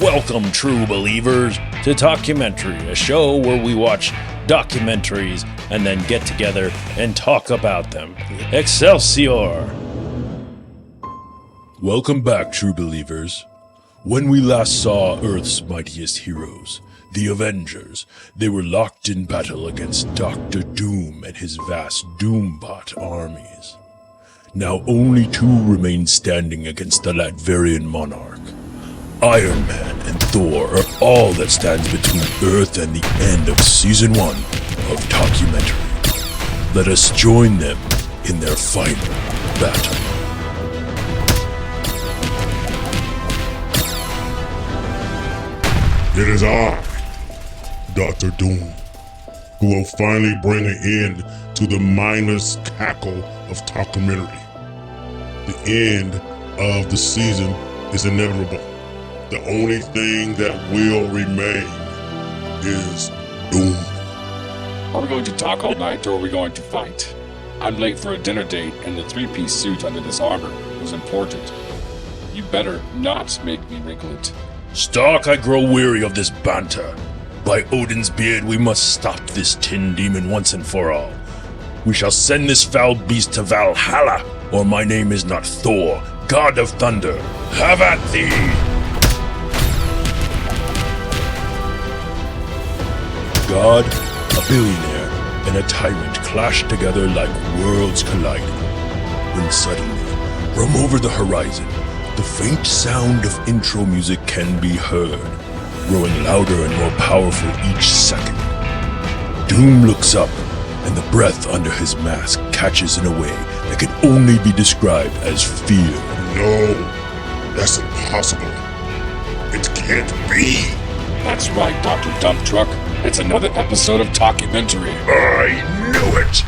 Welcome, true believers, to Talkumentary, a show where we watch documentaries and then get together and talk about them. Excelsior! Welcome back, true believers. When we last saw Earth's mightiest heroes, the Avengers, they were locked in battle against Dr. Doom and his vast Doombot armies. Now only two remain standing against the Latverian monarch. Iron Man and Thor are all that stands between Earth and the end of Season 1 of Talkumentary. Let us join them in their final battle. It is I, Dr. Doom, who will finally bring an end to the mindless cackle of Talkumentary. The end of the season is inevitable. The only thing that will remain is Doom. Are we going to talk all night, or are we going to fight? I'm late for a dinner date, and the three-piece suit under this armor was important. You better not make me wrinkle it. Stark, I grow weary of this banter. By Odin's beard, we must stop this tin demon once and for all. We shall send this foul beast to Valhalla, or my name is not Thor, God of Thunder. Have at thee! God, a billionaire, and a tyrant clashed together like worlds colliding. When suddenly, from over the horizon, the faint sound of intro music can be heard, growing louder and more powerful each second. Doom looks up, and the breath under his mask catches in a way that can only be described as fear. No, that's impossible. It can't be. That's right, Dr. Dump Truck. It's another episode of Talkumentary. I knew it.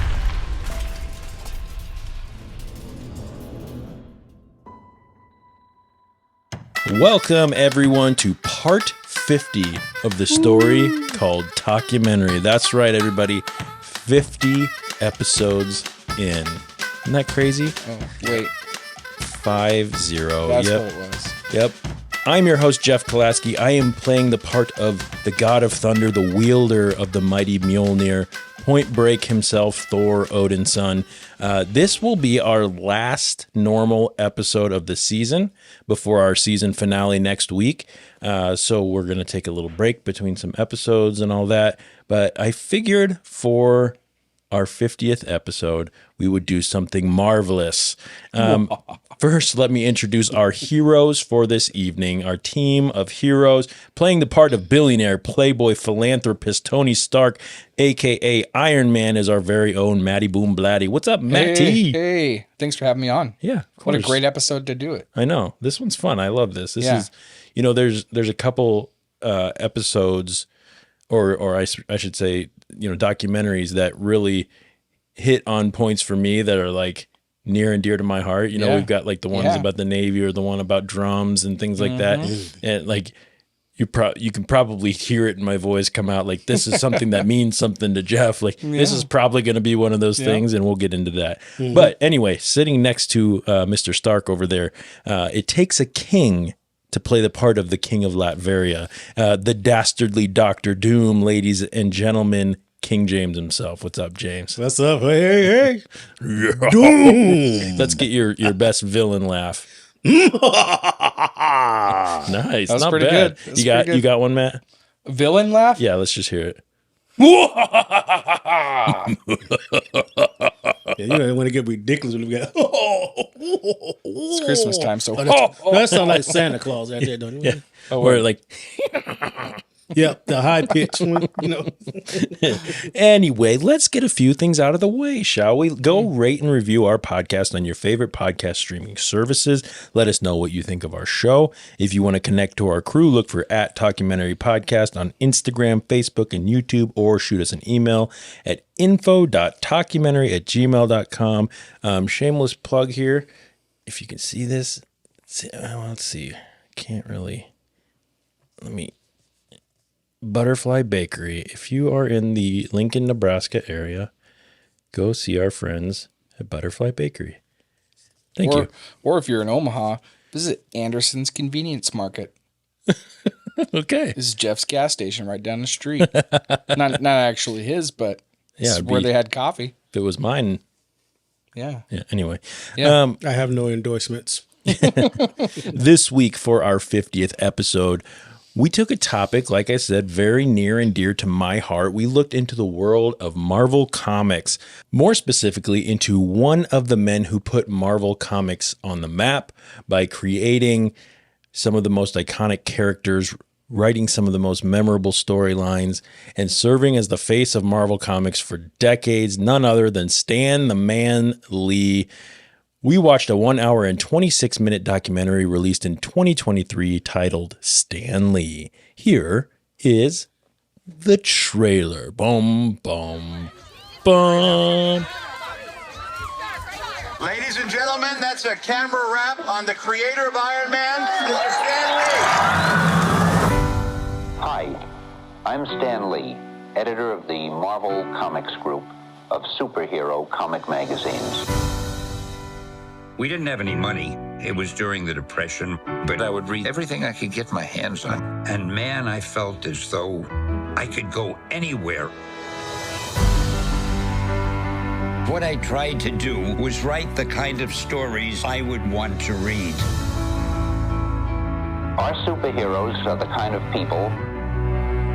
Welcome, everyone, to part 50 of the story called Talkumentary. That's right, everybody. 50 episodes in. Isn't that crazy? Oh, wait. 50. That's Yep. what it was. Yep. I'm your host, Jeff Kolaski. I am playing the part of the God of Thunder, the wielder of the mighty Mjolnir, Point Break himself, Thor, Odin's son. This will be our last normal episode of the season before our season finale next week. So we're going to take a little break between some episodes and all that. But I figured for our 50th episode, we would do something marvelous. First, let me introduce our heroes for this evening, our team of heroes. Playing the part of billionaire, playboy, philanthropist Tony Stark, a.k.a. Iron Man, is our very own Matty Boom Blatty. What's up, Matty? Hey, thanks for having me on. Yeah, of course. What a great episode to do it. I know. This one's fun. I love this. This is, there's a couple episodes, or I should say, documentaries that really hit on points for me that are like near and dear to my heart. We've got like the ones about the Navy or the one about drums and things like that. And like you can probably hear it in my voice come out like this is something that means something to Jeff. Like this is probably going to be one of those things, and we'll get into that. But anyway, sitting next to Mr. Stark over there, it takes a king to play the part of the King of Latveria, the dastardly Dr. Doom, ladies and gentlemen, King James himself. What's up, James? What's up? Hey. Doom. Let's get your best villain laugh. Nice. That was Not pretty bad. good. You got one, Matt? Villain laugh? Yeah, let's just hear it. Yeah, you don't want to get ridiculous when we got. It's Christmas time, so. That sounds like Santa Claus out there, don't you? Yeah. Or like, Yep, the high pitch one, Anyway, let's get a few things out of the way, shall we? Go rate and review our podcast on your favorite podcast streaming services. Let us know what you think of our show. If you want to connect to our crew, look for @Talkumentary Podcast on Instagram, Facebook, and YouTube, or shoot us an email at info.talkumentary@gmail.com. Shameless plug here. If you can see this, let's see. Can't really. Butterfly Bakery. If you are in the Lincoln, Nebraska area, go see our friends at Butterfly Bakery. Thank you. Or if you're in Omaha, visit Anderson's Convenience Market. Okay. This is Jeff's gas station right down the street. not actually his, but Yeah, it's it'd where be- they had coffee. If it was mine. Yeah. Yeah. Anyway. Yeah. I have no endorsements. This week for our 50th episode, we took a topic, like I said, very near and dear to my heart. We looked into the world of Marvel Comics, more specifically into one of the men who put Marvel Comics on the map by creating some of the most iconic characters, writing some of the most memorable storylines, and serving as the face of Marvel Comics for decades, none other than Stan the Man Lee. We watched a 1 hour and 26-minute documentary released in 2023 titled Stan Lee. Here is the trailer. Boom, boom, boom. Ladies and gentlemen, that's a camera wrap on the creator of Iron Man, Mr. Stan Lee. Hi, I'm Stan Lee, editor of the Marvel Comics group of superhero comic magazines. We didn't have any money. It was during the Depression, but I would read everything I could get my hands on. And man, I felt as though I could go anywhere. What I tried to do was write the kind of stories I would want to read. Our superheroes are the kind of people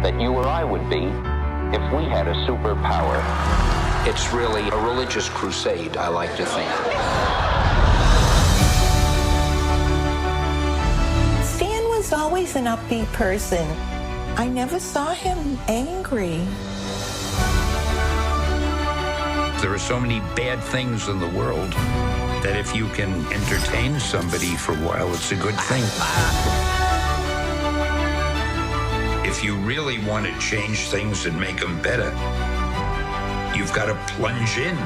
that you or I would be if we had a superpower. It's really a religious crusade, I like to think. Stan was always an upbeat person. I never saw him angry. There are so many bad things in the world that if you can entertain somebody for a while, it's a good thing. If you really want to change things and make them better, you've got to plunge in.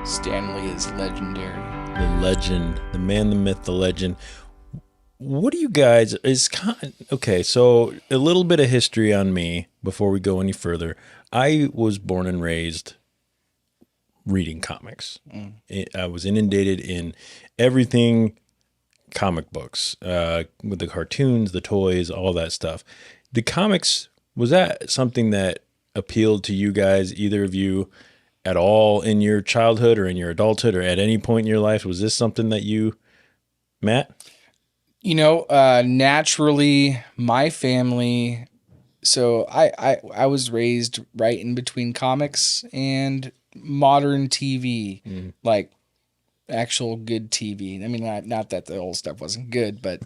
Stan Lee is legendary. The legend, the man, the myth, the legend. What do you guys okay? So a little bit of history on me before we go any further. I was born and raised reading comics. I was inundated in everything comic books, with the cartoons, the toys, all that stuff. The comics, was that something that appealed to you guys, either of you, at all in your childhood or in your adulthood or at any point in your life? Was this something that you, Matt? You know, naturally, my family. So I was raised right in between comics and modern TV, like actual good TV. I mean, not that the old stuff wasn't good, but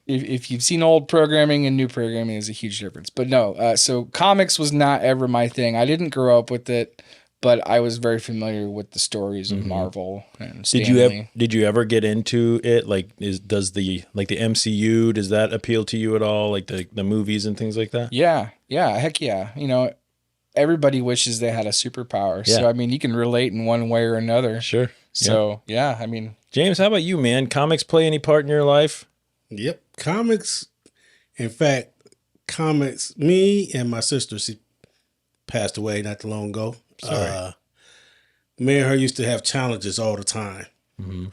if you've seen old programming and new programming, there's a huge difference. But no, so comics was not ever my thing. I didn't grow up with it, but I was very familiar with the stories of Marvel and Stan Did you ever get into it? Like, does the MCU, does that appeal to you at all? Like the movies and things like that? Yeah, heck yeah. You know, everybody wishes they had a superpower. Yeah. So I mean, you can relate in one way or another. Sure. So yeah, I mean, James, how about you, man? Comics play any part in your life? Yep. Comics. In fact, comics, me and my sister, she passed away not too long ago. Sorry. Me and her used to have challenges all the time.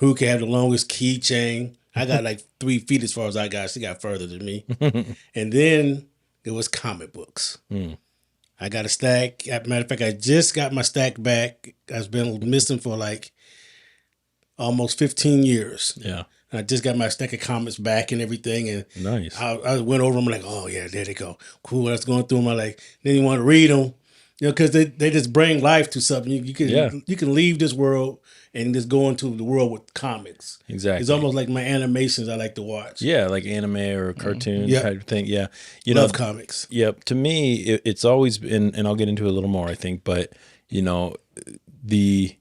Who can have the longest keychain? I got like 3 feet as far as I got. She got further than me. And then it was comic books. I got a stack. As a matter of fact, I just got my stack back. I've been missing for like almost 15 years. Yeah. And I just got my stack of comics back and everything. And Nice. I went over them like, oh yeah, there they go. Cool. I was going through them. I like, then you want to read them, you know, because they just bring life to something. You can leave this world and just go into the world with comics. Exactly. It's almost like my animations I like to watch. Yeah, like anime or cartoon Yeah. type of thing. Yeah. Love comics. Yep. To me, it's always been, and I'll get into it a little more, I think, but, you know, the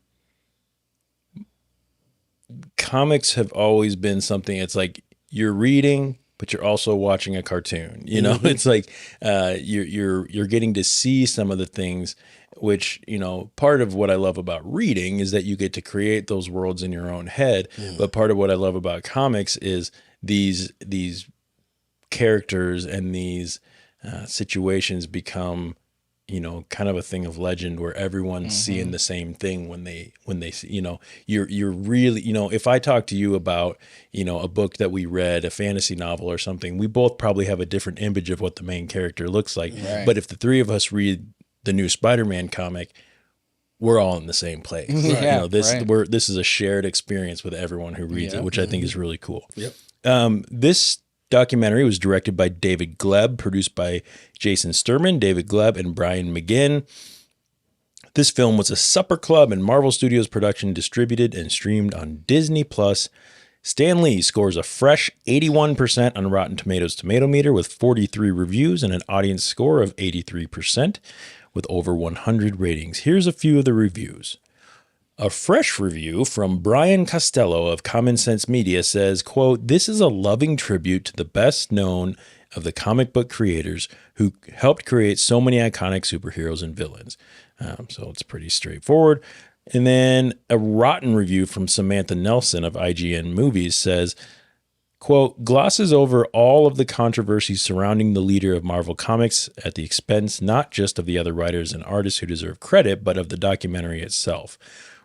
comics have always been something, it's like you're reading, but you're also watching a cartoon. You know, it's like you're getting to see some of the things, which, you know, part of what I love about reading is that you get to create those worlds in your own head. But part of what I love about comics is these characters and these situations become, kind of a thing of legend where everyone's seeing the same thing when they see, you're really, if I talk to you about, a book that we read, a fantasy novel or something, we both probably have a different image of what the main character looks like. Right. But if the three of us read the new Spider-Man comic, we're all in the same place. Yeah, This is a shared experience with everyone who reads it, which I think is really cool. Yep. This documentary was directed by David Gleb, produced by Jason Sturman, David Gleb, and Brian McGinn. This film was a Supper Club and Marvel Studios production, distributed and streamed on Disney+. Stan Lee scores a fresh 81% on Rotten Tomatoes tomato meter with 43 reviews and an audience score of 83% with over 100 ratings. Here's a few of the reviews. A fresh review from Brian Costello of Common Sense Media says, quote, "This is a loving tribute to the best known of the comic book creators who helped create so many iconic superheroes and villains." So it's pretty straightforward. And then a rotten review from Samantha Nelson of IGN Movies says, quote, "Glosses over all of the controversy surrounding the leader of Marvel Comics at the expense not just of the other writers and artists who deserve credit, but of the documentary itself,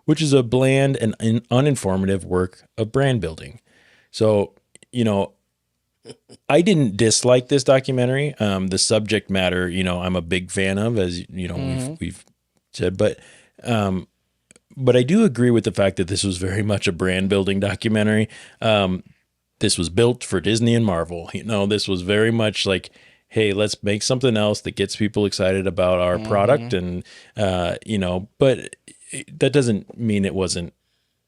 which is a bland and uninformative work of brand building." So, I didn't dislike this documentary. The subject matter, I'm a big fan of, as we've said, but I do agree with the fact that this was very much a brand building documentary. This was built for Disney and Marvel. This was very much like, hey, let's make something else that gets people excited about our product. And, but that doesn't mean it wasn't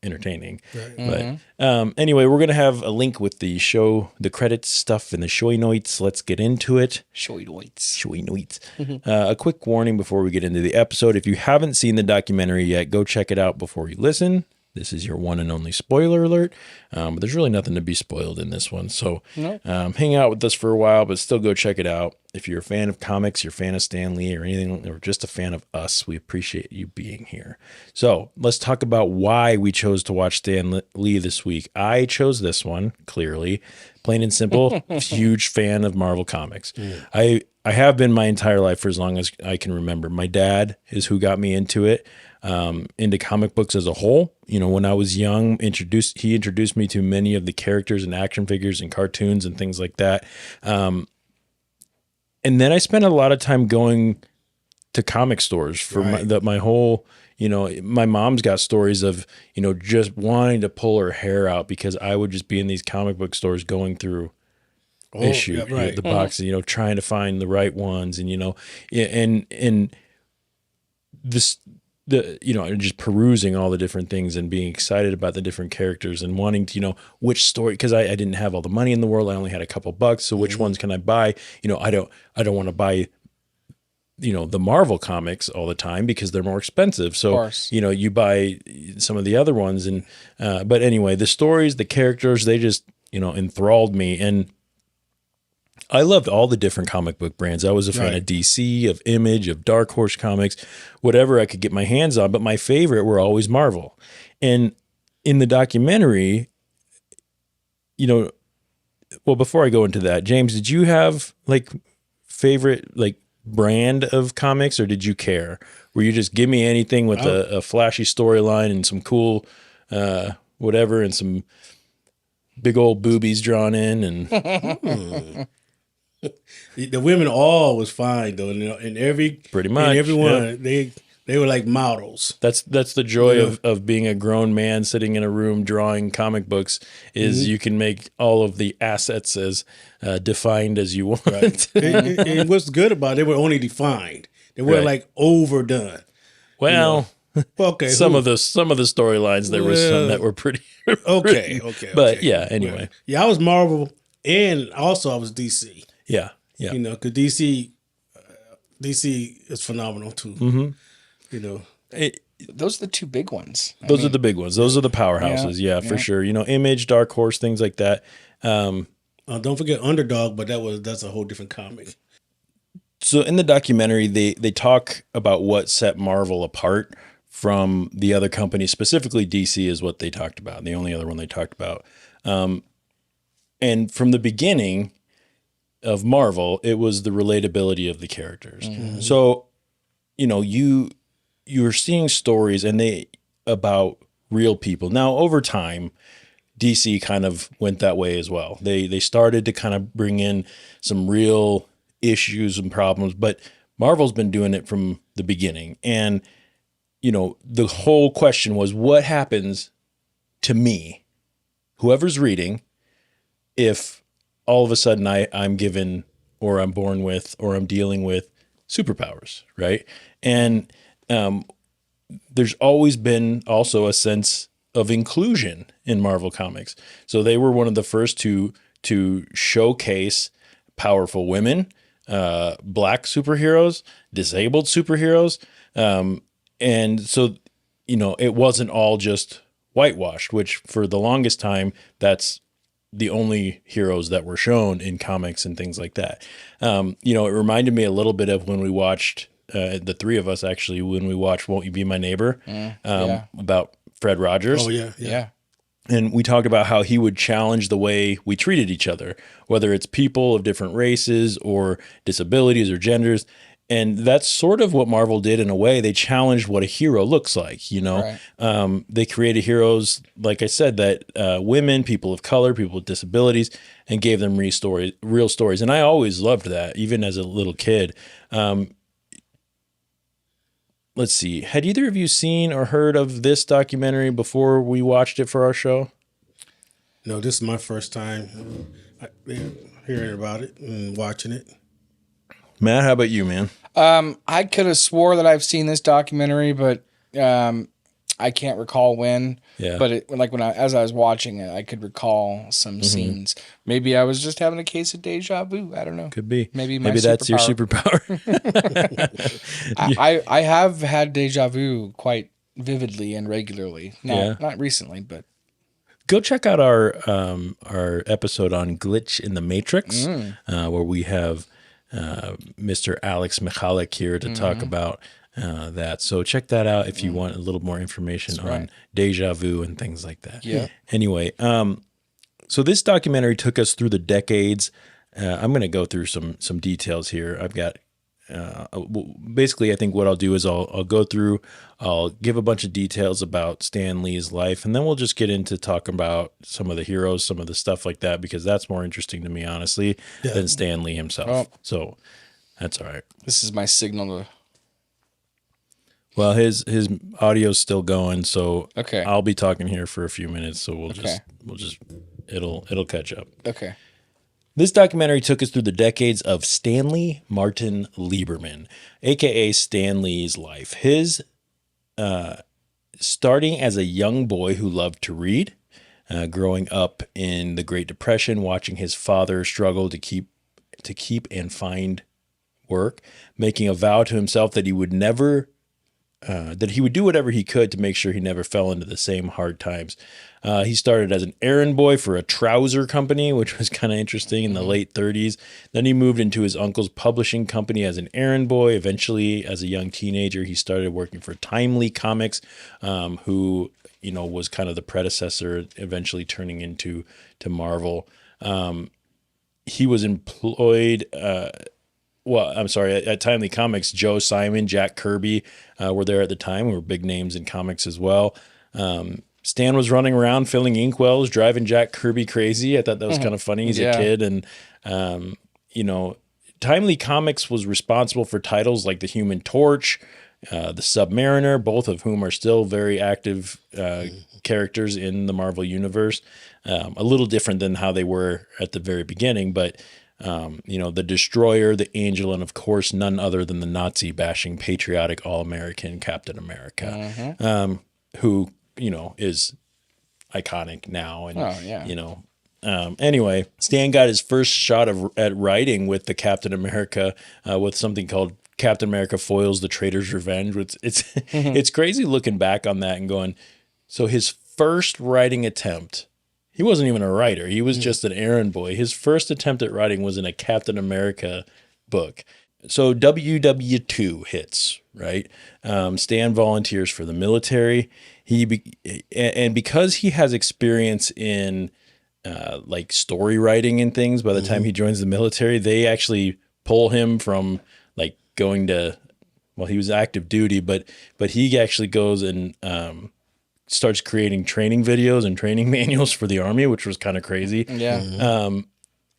entertaining. Right. But anyway, we're going to have a link with the credits stuff and the showy notes. Let's get into it. Showy notes. A quick warning before we get into the episode. If you haven't seen the documentary yet, go check it out before you listen. This is your one and only spoiler alert. But there's really nothing to be spoiled in this one. So hang out with us for a while, but still go check it out. If you're a fan of comics, you're a fan of Stan Lee or anything, or just a fan of us, we appreciate you being here. So let's talk about why we chose to watch Stan Lee this week. I chose this one, clearly. Plain and simple, huge fan of Marvel Comics. I have been my entire life for as long as I can remember. My dad is who got me into it. Into comic books as a whole. When I was young, he introduced me to many of the characters and action figures and cartoons and things like that. And then I spent a lot of time going to comic stores for my whole, my mom's got stories of, just wanting to pull her hair out because I would just be in these comic book stores going through the boxes, trying to find the right ones and, and this, and just perusing all the different things and being excited about the different characters and wanting to, which story, because I didn't have all the money in the world. I only had a couple bucks. So which ones can I buy? I don't want to buy, the Marvel comics all the time because they're more expensive. So, you buy some of the other ones. And, but anyway, the stories, the characters, they just, enthralled me. And I loved all the different comic book brands. I was a fan of DC, of Image, of Dark Horse Comics, whatever I could get my hands on. But my favorite were always Marvel. And in the documentary, well, before I go into that, James, did you have favorite brand of comics, or did you care? Were you just give me anything with a flashy storyline and some cool whatever and some big old boobies drawn in and the women all was fine though, and everyone they were like models. That's the joy of being a grown man sitting in a room drawing comic books is you can make all of the assets as defined as you want. Right. and what's good about it, they were only defined. They weren't overdone. Well, okay. Some of the storylines there was some that were pretty okay. But yeah, anyway. Well, yeah, I was Marvel and also I was DC. Yeah. Because DC is phenomenal too. Those are the two big ones. Those are the big ones. Those are the powerhouses. Yeah, for sure. Image, Dark Horse, things like that. Don't forget Underdog, but that's a whole different comic. So in the documentary, they talk about what set Marvel apart from the other companies. Specifically, DC is what they talked about. The only other one they talked about. And from the beginning of Marvel, it was the relatability of the characters. So you're seeing stories about real people. Now, over time, DC kind of went that way as well. They started to kind of bring in some real issues and problems, but Marvel's been doing it from the beginning. And, the whole question was, what happens to me, whoever's reading, if all of a sudden I'm given, or I'm born with, or I'm dealing with superpowers, right? And there's always been also a sense of inclusion in Marvel Comics. So they were one of the first to showcase powerful women, black superheroes, disabled superheroes. And so, it wasn't all just whitewashed, which for the longest time, that's the only heroes that were shown in comics and things like that. It reminded me a little bit of when we watched, the three of us actually, when we watched Won't You Be My Neighbor, about Fred Rogers. Oh, yeah. And we talked about how he would challenge the way we treated each other, whether it's people of different races or disabilities or genders. And that's sort of what Marvel did in a way. They challenged what a hero looks like, Right. They created heroes, like I said, that women, people of color, people with disabilities, and gave them real stories. And I always loved that, even as a little kid. Let's see. Had either of you seen or heard of this documentary before we watched it for our show? No, this is my first time hearing about it and watching it. Matt, how about you, man? I could have swore that I've seen this documentary, but I can't recall when. Yeah. But as I was watching it, I could recall some scenes. Maybe I was just having a case of deja vu. I don't know. Could be. Maybe that's your superpower. I have had deja vu quite vividly and regularly. Not recently, but go check out our episode on Glitch in the Matrix, where we have Mr. Alex Michalik here to talk about that. So check that out if you want a little more information on deja vu and things like that. Yeah. Anyway, so this documentary took us through the decades. I'm going to go through some details here. I've got basically, I think what I'll do is I'll go through, I'll give a bunch of details about Stan Lee's life, and then we'll just get into talking about some of the heroes, some of the stuff like that, because that's more interesting to me, honestly, than Stan Lee himself. Oh. So that's all right. This is my signal to. Well, his audio's still going, so Okay. I'll be talking here for a few minutes, so we'll just it'll catch up. Okay. This documentary took us through the decades of Stanley Martin Lieberman, aka Stan Lee's life. His starting as a young boy who loved to read, growing up in the Great Depression, watching his father struggle to keep and find work, making a vow to himself that he would never. That he would do whatever he could to make sure he never fell into the same hard times. He started as an errand boy for a trouser company, which was kind of interesting in the late 30s. Then he moved into his uncle's publishing company as an errand boy. Eventually, as a young teenager, he started working for Timely Comics, who was kind of the predecessor, eventually turning into Marvel. He was employed. At Timely Comics, Joe Simon, Jack Kirby were there at the time, who were big names in comics as well. Stan was running around filling inkwells, driving Jack Kirby crazy. I thought that was kind of funny. He's a kid. And, Timely Comics was responsible for titles like The Human Torch, The Submariner, both of whom are still very active characters in the Marvel Universe. A little different than how they were at the very beginning, but... the Destroyer, the Angel, and of course, none other than the Nazi bashing patriotic all-American Captain America, who, is iconic now. And, anyway, Stan got his first shot at writing with the Captain America, with something called Captain America Foils the Traitor's Revenge. It's crazy looking back on that and going, so his first writing attempt, he wasn't even a writer. He was just an errand boy. His first attempt at writing was in a Captain America book. So WW2 hits, right? Stan volunteers for the military. And because he has experience in like story writing and things, by the time he joins the military, they actually pull him from like going to well, he was active duty, but he actually goes and starts creating training videos and training manuals for the army, which was kind of crazy. Yeah.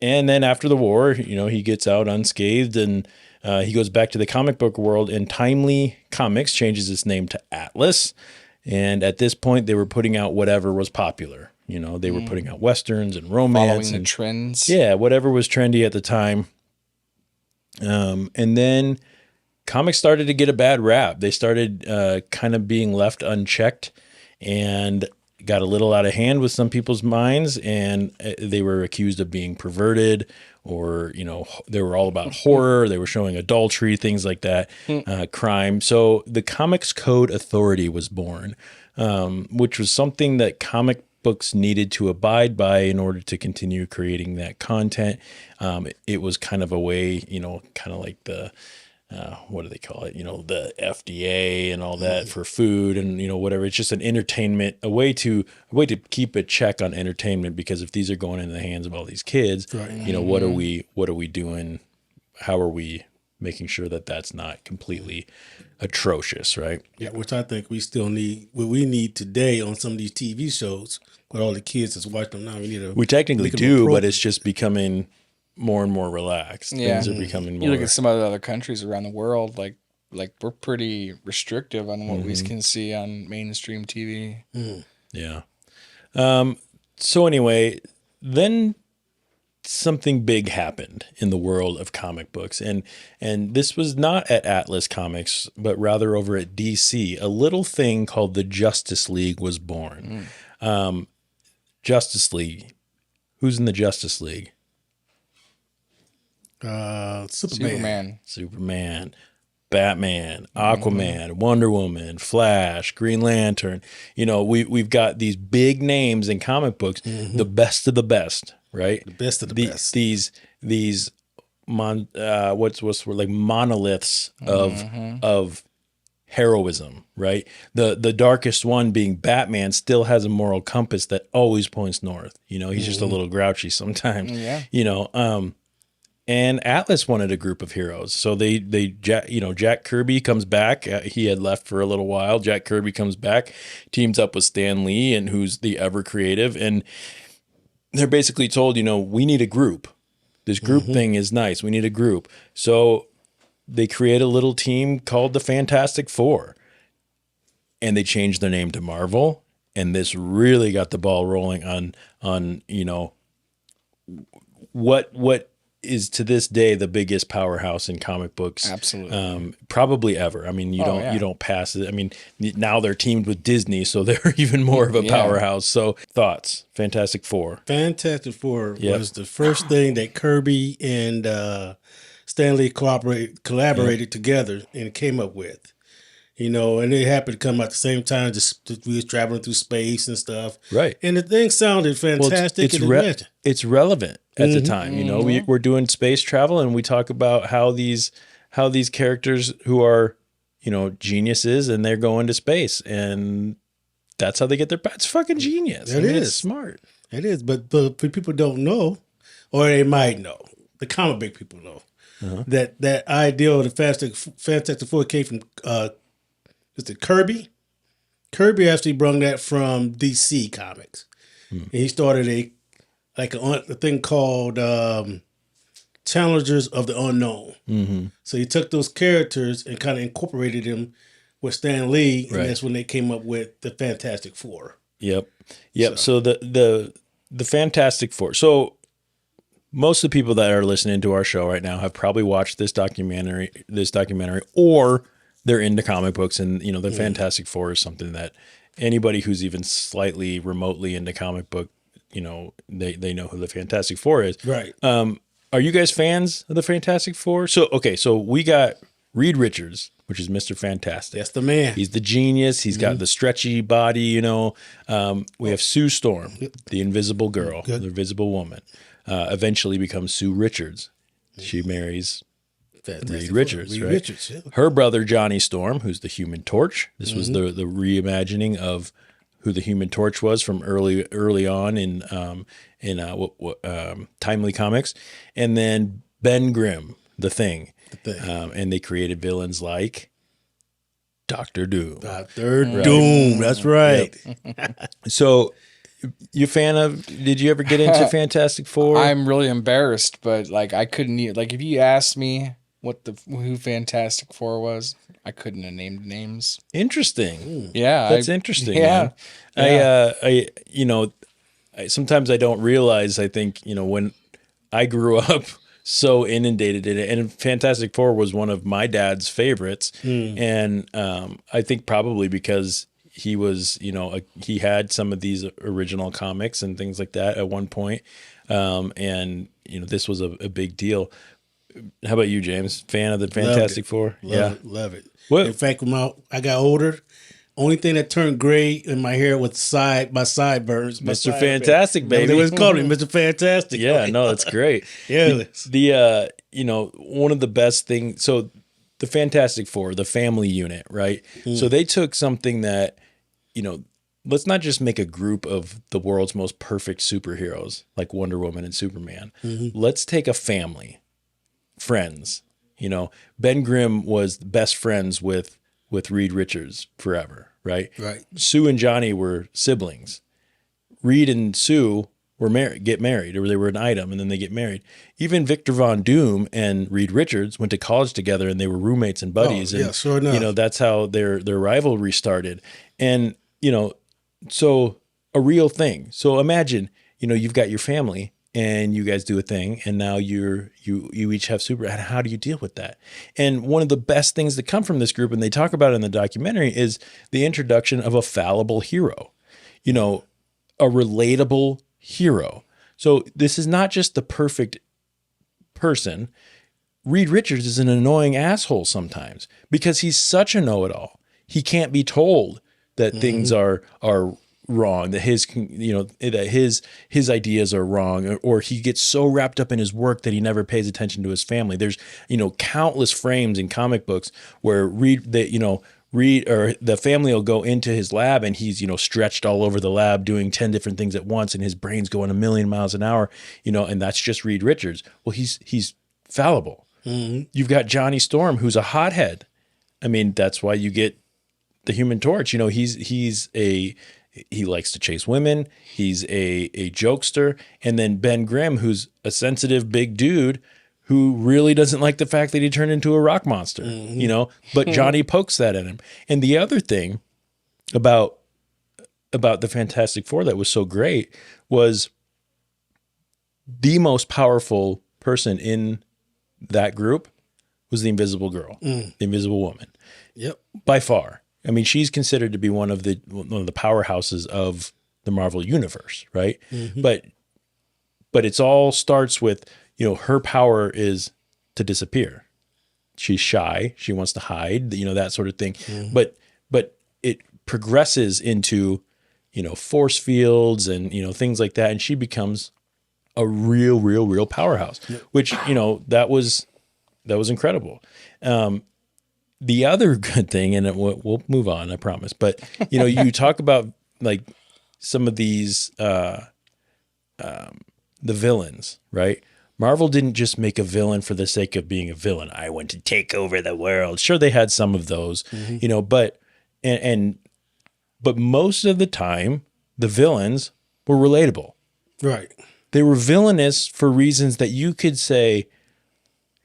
And then after the war, he gets out unscathed, and he goes back to the comic book world, and Timely Comics changes its name to Atlas. And at this point, they were putting out whatever was popular. They were putting out Westerns and romance. Following the trends. Yeah, whatever was trendy at the time. And then comics started to get a bad rap. They started kind of being left unchecked and got a little out of hand with some people's minds, and they were accused of being perverted, or they were all about horror. They were showing adultery, things like that, crime. So the Comics Code Authority was born, which was something that comic books needed to abide by in order to continue creating that content. It was kind of a way, kind of like the what do they call it? The FDA and all that for food and whatever. It's just an entertainment, a way to keep a check on entertainment, because if these are going into the hands of all these kids, what are we doing? How are we making sure that that's not completely atrocious, right? Yeah, which I think we still need. What we need today on some of these TV shows with all the kids that's watching them now, we technically do, but it's just becoming more and more relaxed. Yeah. Things are becoming more. You look at some of the other countries around the world, like we're pretty restrictive on what we can see on mainstream TV. Yeah. So anyway, then something big happened in the world of comic books, and this was not at Atlas Comics, but rather over at DC. A little thing called the Justice League was born. Justice League. Who's in the Justice League? Superman, Batman, Aquaman, Wonder Woman, Flash, Green Lantern. We've got these big names in comic books, the best of the best, right? The best of the best. These like monoliths of heroism, right? The darkest one being Batman still has a moral compass that always points north. He's just a little grouchy sometimes. Yeah. And Atlas wanted a group of heroes. So Jack Kirby comes back. He had left for a little while. Jack Kirby comes back, teams up with Stan Lee, and who's the ever creative. And they're basically told, we need a group. This group thing is nice. We need a group. So they create a little team called the Fantastic Four. And they changed their name to Marvel. And this really got the ball rolling on what is to this day the biggest powerhouse in comic books, absolutely, probably ever. I mean, you don't pass it. I mean, now they're teamed with Disney, so they're even more of a powerhouse. So, thoughts? Fantastic Four. Fantastic Four was the first thing that Kirby and Stan Lee collaborated together and came up with. And it happened to come out at the same time. We was traveling through space and stuff, right? And the thing sounded fantastic. It's relevant at the time. We're doing space travel, and we talk about how these characters who are geniuses, and they're going to space, and that's how they get their. It's fucking genius. It's smart. It is, but people don't know, or they might know. The comic book people know that idea of the Fantastic Four came from. Is it Kirby? Kirby actually brought that from DC Comics. And he started a thing called Challengers of the Unknown. So he took those characters and kind of incorporated them with Stan Lee, and that's when they came up with the Fantastic Four. Yep. So the Fantastic Four. So most of the people that are listening to our show right now have probably watched this documentary, or they're into comic books, and the Fantastic Four is something that anybody who's even slightly remotely into comic book, they know who the Fantastic Four is. Right. Are you guys fans of the Fantastic Four? So we got Reed Richards, which is Mr. Fantastic. That's the man. He's the genius. He's got the stretchy body. We have Sue Storm, the Invisible Girl, the Invisible Woman. Eventually becomes Sue Richards. She marries Reed Richards, right? Richards, yeah. Her brother Johnny Storm, who's the Human Torch. This was the reimagining of who the Human Torch was from early on in Timely Comics, and then Ben Grimm, the Thing. And they created villains like Doctor Doom. Third Doom. That's right. So, you fan of? Did you ever get into Fantastic Four? I'm really embarrassed, but like I couldn't like if you asked me who Fantastic Four was, I couldn't have named names. Interesting. Yeah, That's interesting. Yeah, man. Sometimes I don't realize. I think when I grew up so inundated in it, and Fantastic Four was one of my dad's favorites, and I think probably because he was, he had some of these original comics and things like that at one point, and this was a big deal. How about you, James? Fan of the Fantastic Four? Love it. What? In fact, when I got older, only thing that turned gray in my hair was my sideburns. Mr. Fantastic, baby. They always called me Mr. Fantastic. Yeah, no, that's great. Yeah. One of the best things. So the Fantastic Four, the family unit, right? So they took something that, let's not just make a group of the world's most perfect superheroes like Wonder Woman and Superman. Let's take a family, friends. Ben Grimm was best friends with Reed Richards forever, right? Right. Sue and Johnny were siblings. Reed and Sue get married, or they were an item, and then they get married. Even Victor Von Doom and Reed Richards went to college together, and they were roommates and buddies. Yeah, sure enough. That's how their rivalry started. And so a real thing. So imagine, you've got your family, and you guys do a thing, and now you each have how do you deal with that? And one of the best things that come from this group, and they talk about it in the documentary, is the introduction of a fallible hero, a relatable hero. So this is not just the perfect person. Reed Richards is an annoying asshole sometimes because he's such a know-it-all. He can't be told that things are wrong, that his ideas are wrong, or he gets so wrapped up in his work that he never pays attention to his family. There's countless frames in comic books where Reed or the family will go into his lab, and he's stretched all over the lab doing 10 different things at once, and his brain's going a million miles an hour, and that's just Reed Richards. Well, he's fallible. You've got Johnny Storm, who's a hothead. I mean, that's why you get the Human Torch. He likes to chase women. He's a jokester. And then Ben Grimm, who's a sensitive big dude who really doesn't like the fact that he turned into a rock monster, but Johnny pokes that at him. And the other thing about the Fantastic Four that was so great was the most powerful person in that group was the Invisible Girl, the Invisible Woman. Yep. By far. I mean, she's considered to be one of the powerhouses of the Marvel universe, right? But it's all starts with, her power is to disappear. She's shy. She wants to hide, that sort of thing. But it progresses into, force fields and, things like that. And she becomes a real powerhouse, which, that was incredible. The other good thing, and we'll move on, I promise. But you talk about like some of these the villains, right? Marvel didn't just make a villain for the sake of being a villain. I want to take over the world. Sure, they had some of those, but most of the time the villains were relatable. Right. They were villainous for reasons that you could say,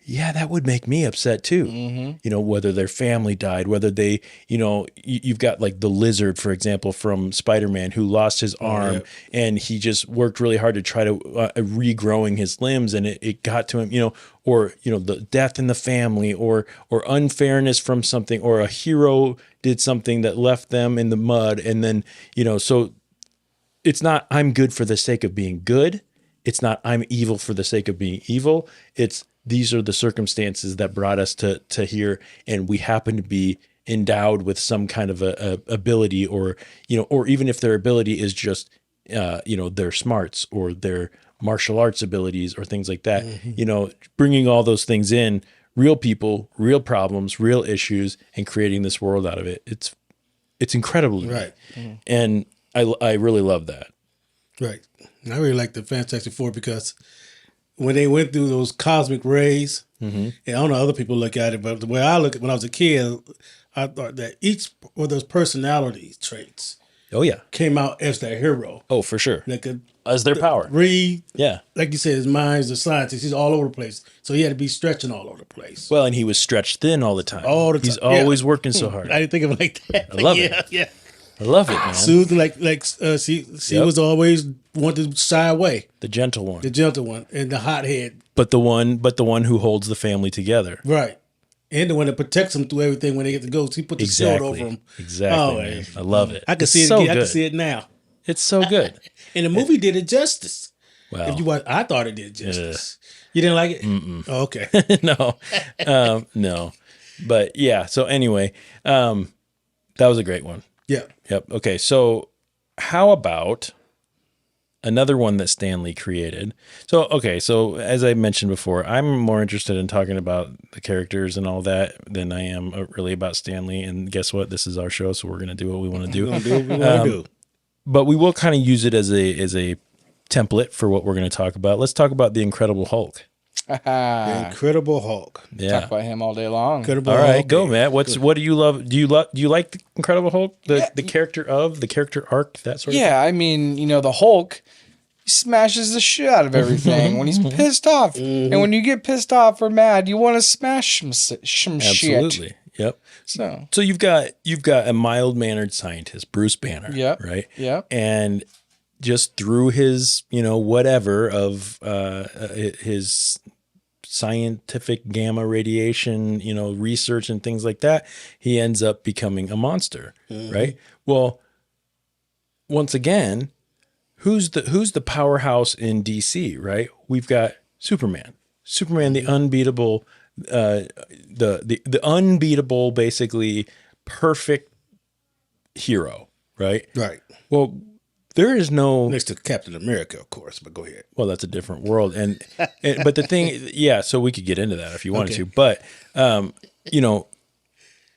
yeah, that would make me upset too. Whether their family died, whether they, you've got like the Lizard, for example, from Spider-Man, who lost his arm and he just worked really hard to try to regrowing his limbs, and it got to him, or the death in the family, or unfairness from something, or a hero did something that left them in the mud, and then so it's not I'm good for the sake of being good. It's not I'm evil for the sake of being evil. It's these are the circumstances that brought us to here, and we happen to be endowed with some kind of a ability, or even if their ability is just their smarts or their martial arts abilities or things like that. Bringing all those things in, real people, real problems, real issues, and creating this world out of it. It's incredible to me. Right. And I really love that. Right. And I really like the Fantastic Four because when they went through those cosmic rays, and I don't know how other people look at it, but the way I look at it when I was a kid, I thought that each of those personality traits Oh yeah. came out as their hero. Oh, for sure. That could As their power. read, Yeah. like you said, his mind's a scientist. He's all over the place. So he had to be stretching all over the place. Well, and he was stretched thin all the time. All the time. He's always working so I hard. didn't think of it like that. I love it. Yeah. I love it, man. Soothed she Yep. was always wanted to shy away. The gentle one. The gentle one and the hothead. But the one who holds the family together. Right. And the one that protects them through everything when they get to go. He put the shield over them. Exactly. Oh, Man. I love it. I can It's see it so again. I good. can see it now. It's so good. And the movie did it justice. Wow. If you watch, I thought it did justice. You didn't like it? Oh, okay. No. No. But yeah. So anyway, that was a great one. Yeah. Yep. Okay. So how about another one that Stan Lee created? So, okay. So as I mentioned before, I'm more interested in talking about the characters and all that than I am really about Stan Lee. And guess what? This is our show. So we're going to do what we want to do. We're gonna do what we want to do. But we will kind of use it as a template for what we're going to talk about. Let's talk about the Incredible Hulk. The Incredible Hulk. Yeah. Talk about him all day long. Incredible All right, Hulk. go, Matt. What do you love? Do you like the Incredible Hulk? The character arc, that sort of thing? Yeah, I mean, the Hulk, he smashes the shit out of everything when he's pissed off. And when you get pissed off or mad, you want to smash some shit. Absolutely. Yep. So you've got a mild-mannered scientist, Bruce Banner. Yep. Right. Yep. And just through his, whatever of his scientific gamma radiation, research and things like that, he ends up becoming a monster. Right. Well, once again, who's the powerhouse in DC? Right. We've got Superman, the unbeatable. The unbeatable, basically perfect hero, right? Right. Well, there is no Next to Captain America, of course, but go ahead. well, that's a different world, and but the thing, yeah. So we could get into that if you wanted to, but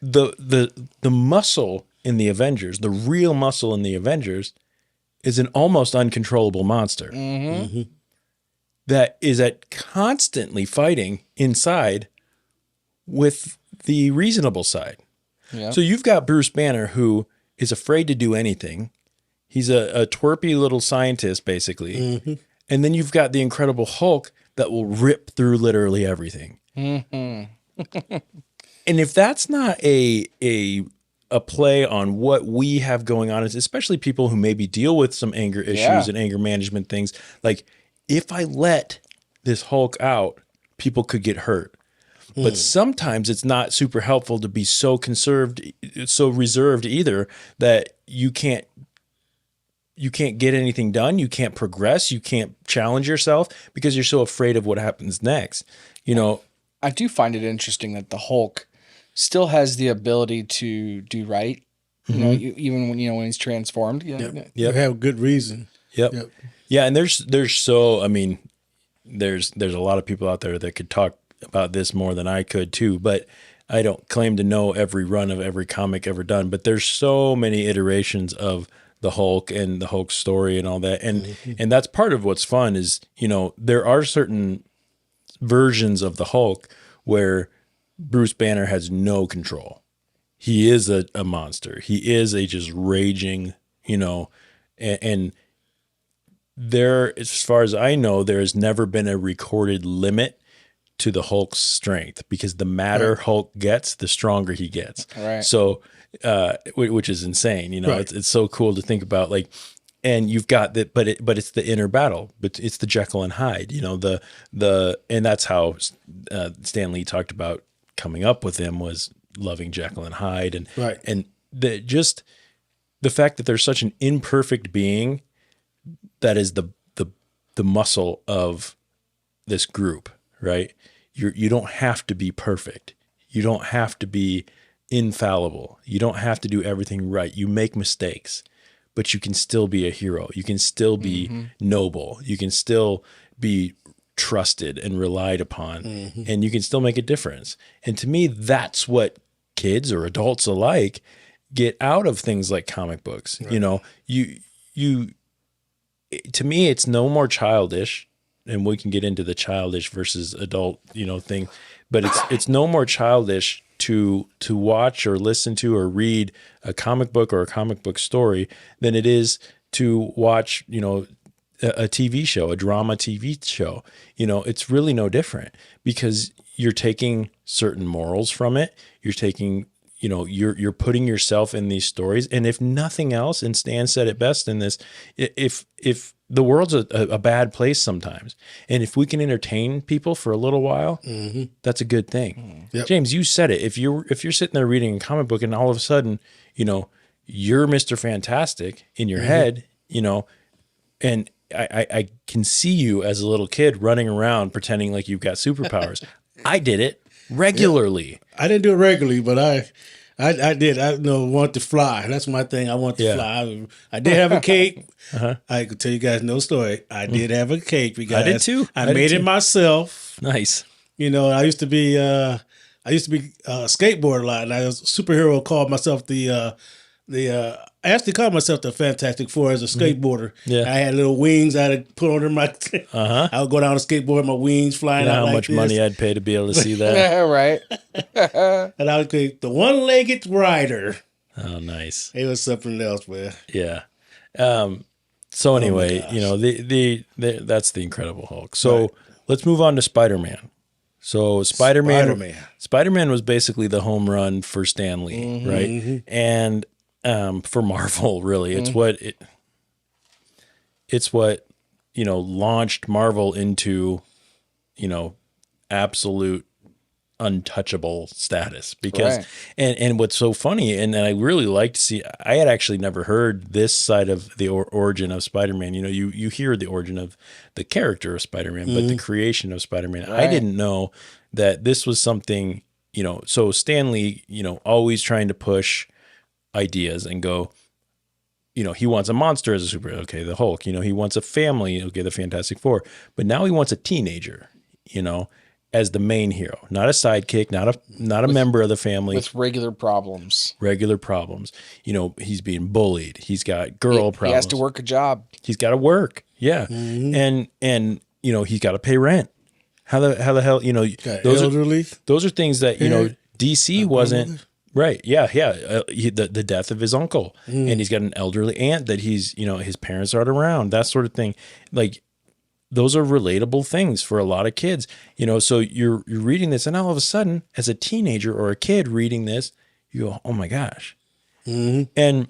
the muscle in the Avengers, the real muscle in the Avengers, is an almost uncontrollable monster. That is constantly fighting inside with the reasonable side. Yeah. So you've got Bruce Banner, who is afraid to do anything. He's a twerpy little scientist, basically. And then you've got the Incredible Hulk that will rip through literally everything. And if that's not a play on what we have going on, especially people who maybe deal with some anger issues and anger management things, like, if I let this Hulk out, people could get hurt. But sometimes it's not super helpful to be so reserved either, that you can't get anything done. You can't progress. You can't challenge yourself because you're so afraid of what happens next. I do find it interesting that the Hulk still has the ability to do right. Even when when he's transformed. You have good reason. Yep. Yeah, and there's a lot of people out there that could talk about this more than I could too, but I don't claim to know every run of every comic ever done, but there's so many iterations of the Hulk and the Hulk story and all that. And that's part of what's fun is, there are certain versions of the Hulk where Bruce Banner has no control. He is a monster. He is a just raging, and there, as far as I know, there has never been a recorded limit to the Hulk's strength, because the madder Hulk gets, the stronger he gets. Right. So, which is insane. It's so cool to think about. Like, and you've got that, but it's the inner battle. But it's the Jekyll and Hyde. And that's how Stan Lee talked about coming up with him, was loving Jekyll and Hyde, and the fact that there's such an imperfect being that is the muscle of this group, right? You don't have to be perfect. You don't have to be infallible. You don't have to do everything right. You make mistakes, but you can still be a hero. You can still be noble. You can still be trusted and relied upon, and you can still make a difference. And to me, that's what kids or adults alike get out of things like comic books. Right. To me, it's no more childish, and we can get into the childish versus adult, thing, but it's no more childish to watch or listen to or read a comic book or a comic book story than it is to watch, a TV show, a drama TV show. It's really no different because you're taking certain morals from it. You're taking, you're putting yourself in these stories. And if nothing else, and Stan said it best in this, if the world's a bad place sometimes, and if we can entertain people for a little while, that's a good thing. Yep. James, you said it. If you're sitting there reading a comic book and all of a sudden, you're Mr. Fantastic in your head, and I can see you as a little kid running around pretending like you've got superpowers. I did it regularly. Yeah. I didn't do it regularly, but I did. I want to fly. That's my thing. I want to fly. I did have a cape. I could tell you guys no story. I did have a cape. You guys. I did too. I made it myself. Nice. I used to be a skateboarder a lot, and I was a superhero. Called myself I actually called myself the Fantastic Four as a skateboarder. Yeah. I had little wings I had to put under my. I would go down a skateboard with my wings flying out. How like much this. money I'd pay to be able to see that? Yeah, right. And I would go the one-legged rider. Oh, nice. It was something else, man. Yeah. So anyway, that's the Incredible Hulk. So let's move on to Spider-Man. So Spider-Man was basically the home run for Stan Lee, right? And for Marvel, really, it's what launched Marvel into absolute untouchable status because and what's so funny and I really like to see, I had actually never heard this side of the origin of Spider-Man. You hear the origin of the character of Spider-Man, but the creation of Spider-Man, I didn't know that this was something, so Stan Lee, always trying to push ideas and go, he wants a monster as a superhero. Okay, the Hulk. He wants a family. Okay, the Fantastic Four. But now he wants a teenager, as the main hero, not a sidekick, not a member of the family with regular problems. He's being bullied. He's got girl problems. He has to work a job. He's got to work. Yeah, and he's got to pay rent. How the hell those are things that DC wasn't. Right. Yeah. The death of his uncle, and he's got an elderly aunt that he's, his parents aren't around, that sort of thing. Like, those are relatable things for a lot of kids, so you're reading this and all of a sudden, as a teenager or a kid reading this, you go, oh my gosh. And,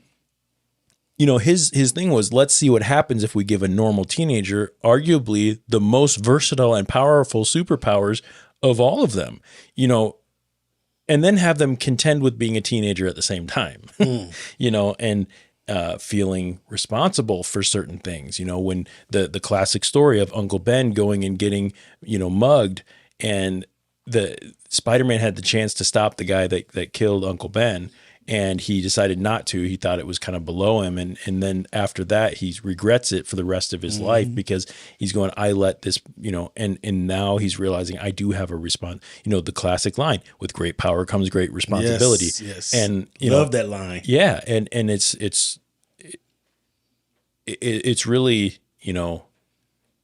his thing was, let's see what happens if we give a normal teenager, arguably the most versatile and powerful superpowers of all of them, and then have them contend with being a teenager at the same time, and feeling responsible for certain things. When the classic story of Uncle Ben going and getting, mugged, and the Spider-Man had the chance to stop the guy that killed Uncle Ben, and he decided not to. He thought it was kind of below him. And then after that, he regrets it for the rest of his life because he's going, I let this, and now he's realizing I do have a response, the classic line, with great power comes great responsibility. Yes. And, love that line. Yeah. And it's really,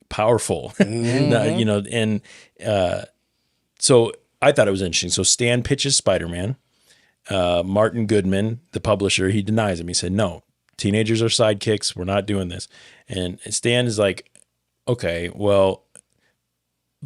powerful, and so I thought it was interesting. So Stan pitches Spider-Man. Martin Goodman, the publisher, he denies him. He said, no, teenagers are sidekicks. We're not doing this. And Stan is like, okay, well,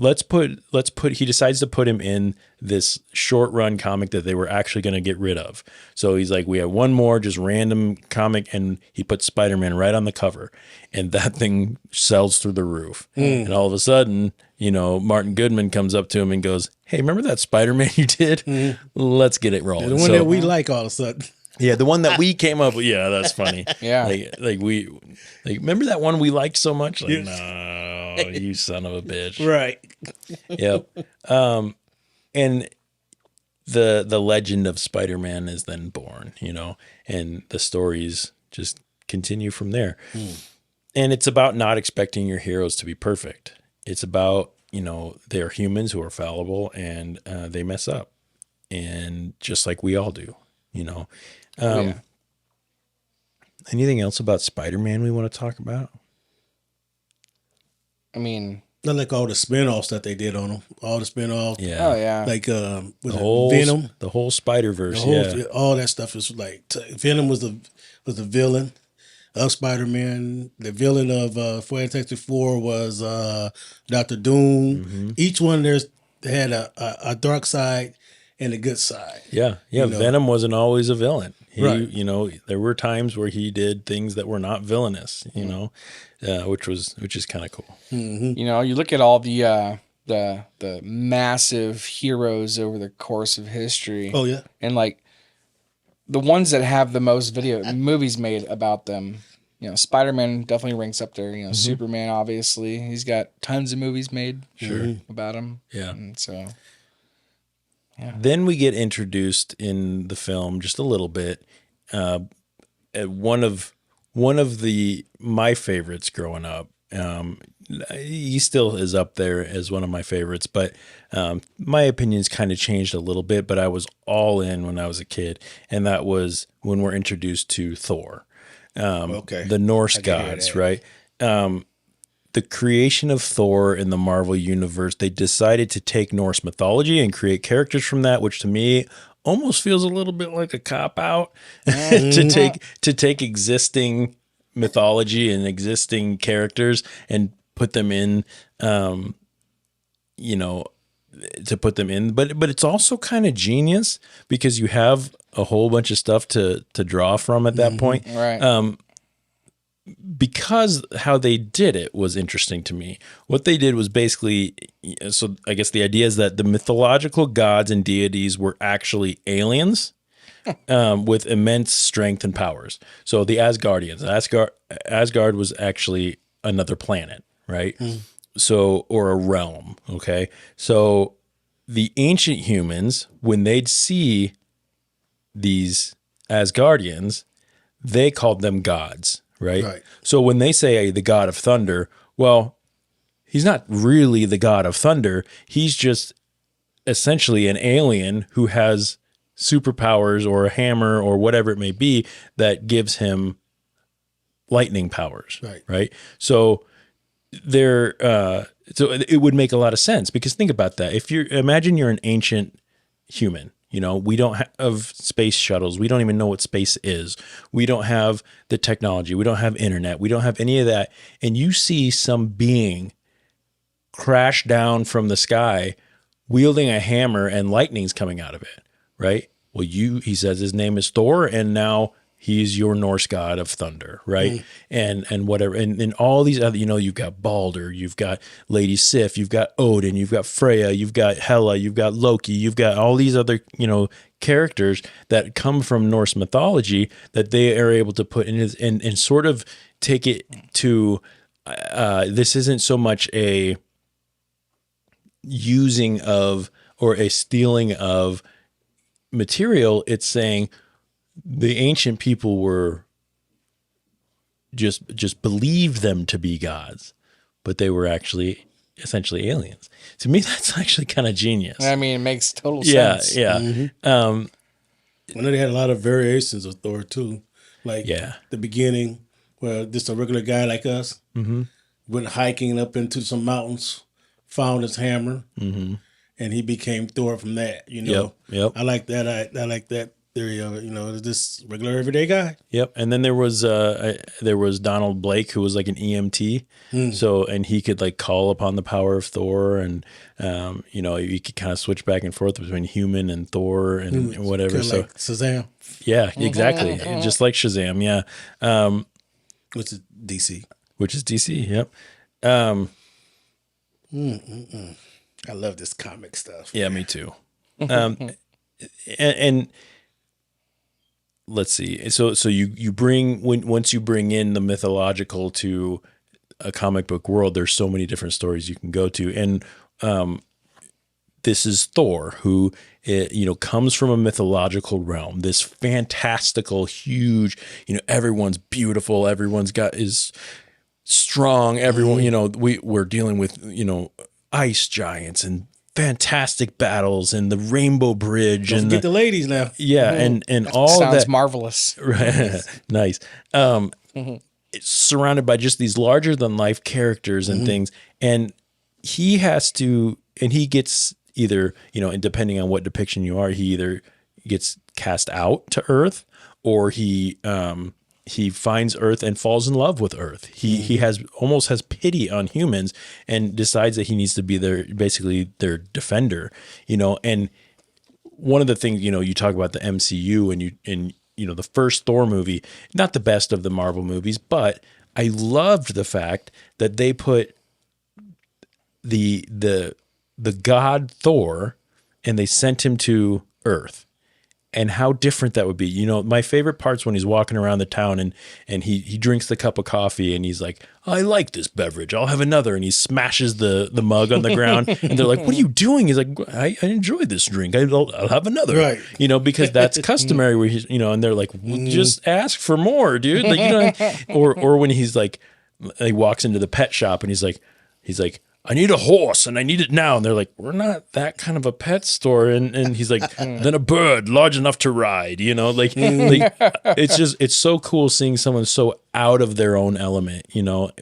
he decides to put him in this short run comic that they were actually going to get rid of. So he's like, we have one more just random comic, and he puts Spider-Man right on the cover, and that thing sells through the roof. And all of a sudden, Martin Goodman comes up to him and goes, hey, remember that Spider-Man you did? Let's get it rolling. The one that we like all of a sudden. Yeah, the one that we came up with. Yeah, that's funny. Yeah. Remember that one we liked so much? Like, no, you son of a bitch. Right. Yep. And the legend of Spider-Man is then born, and the stories just continue from there. And it's about not expecting your heroes to be perfect. It's about, they're humans who are fallible, and they mess up. And just like we all do, Anything else about Spider-Man we want to talk about? I mean, Not like all the spinoffs that they did on them. All the spinoffs. Yeah. Oh yeah. Like was The it whole Venom? the whole Spider-Verse, All that stuff is like Venom was the villain of Spider-Man. The villain of Fantastic Four was Dr. Doom. Mm-hmm. Each one had a dark side and a good side. Yeah. You know. Venom wasn't always a villain. Right. You know, there were times where he did things that were not villainous, you know, which is kind of cool. You know, you look at all the massive heroes over the course of history. Oh yeah. And like the ones that have the most movies made about them, you know, Spider-Man definitely ranks up there. You know, Superman, obviously, he's got tons of movies made about him. Yeah. And so, yeah. Then we get introduced in the film just a little bit. One of my favorites growing up. He still is up there as one of my favorites, but my opinions kind of changed a little bit. But I was all in when I was a kid, and that was when we're introduced to Thor, the Norse gods, right? The creation of Thor in the Marvel universe. They decided to take Norse mythology and create characters from that, which to me almost feels a little bit like a cop out to take existing mythology and existing characters and put them in, you know, to put them in. But it's also kind of genius because you have a whole bunch of stuff to draw from at that point. Right. Because how they did it was interesting to me. What they did was basically, so I guess the idea is that the mythological gods and deities were actually aliens with immense strength and powers. So the Asgardians, Asgard was actually another planet, right? So, or a realm, okay? So the ancient humans, when they'd see these Asgardians, they called them gods. Right. So when they say the god of thunder, well, he's not really the god of thunder. He's just essentially an alien who has superpowers or a hammer or whatever it may be that gives him lightning powers. Right. So so it would make a lot of sense because think about that. Imagine you're an ancient human. You know, we don't have space shuttles. We don't even know what space is. We don't have the technology. We don't have internet. We don't have any of that. And you see some being crash down from the sky wielding a hammer and lightning's coming out of it, right? Well, he says his name is Thor, and now he's your Norse god of thunder, right? And whatever. And all these other, you know, you've got Balder, you've got Lady Sif, you've got Odin, you've got Freya, you've got Hela, you've got Loki, you've got all these other, you know, characters that come from Norse mythology that they are able to put in and sort of take it to, this isn't so much a using of or a stealing of material, it's saying, the ancient people were just believed them to be gods, but they were actually essentially aliens. To me, that's actually kind of genius. I mean, it makes total sense. Yeah. I know they had a lot of variations of Thor too. Like the beginning, where just a regular guy like us went hiking up into some mountains, found his hammer, and he became Thor from that. You know, I like that. I like that. Theory of it, you know, this regular everyday guy. Yep. And then there was Donald Blake, who was like an EMT. So, and he could like call upon the power of Thor, and you know, you could kind of switch back and forth between human and Thor and whatever. So like Shazam. Yeah, exactly. Just like Shazam. Yeah. Which is DC. Yep. I love this comic stuff. Yeah, me too. And let's see. So you bring once you bring in the mythological to a comic book world, there's so many different stories you can go to, and this is Thor, who you know comes from a mythological realm. This fantastical, huge. You know, everyone's beautiful. Everyone's is strong. Everyone, you know, we're dealing with ice giants and fantastic battles and the Rainbow Bridge. Don't forget the ladies now. Yeah, and all sounds that marvelous. Right. Nice. It's surrounded by just these larger than life characters and things. And he has to, and he gets either, and depending on what depiction you are, he either gets cast out to Earth, or he finds Earth and falls in love with Earth. He almost has pity on humans and decides that he needs to be basically their defender, and one of the things, you talk about the MCU and the first Thor movie, not the best of the Marvel movies, but I loved the fact that they put the god Thor and they sent him to Earth. And how different that would be. My favorite part's when he's walking around the town and he drinks the cup of coffee and he's like, I like this beverage, I'll have another. And he smashes the mug on the ground. And they're like, what are you doing? He's like, I enjoy this drink. I'll have another. Right. Because that's customary where he's, and they're like, well, just ask for more, dude. Like, or when he's like, he walks into the pet shop and he's like, I need a horse and I need it now. And they're like, we're not that kind of a pet store. And he's like, then a bird large enough to ride, it's so cool seeing someone so out of their own element,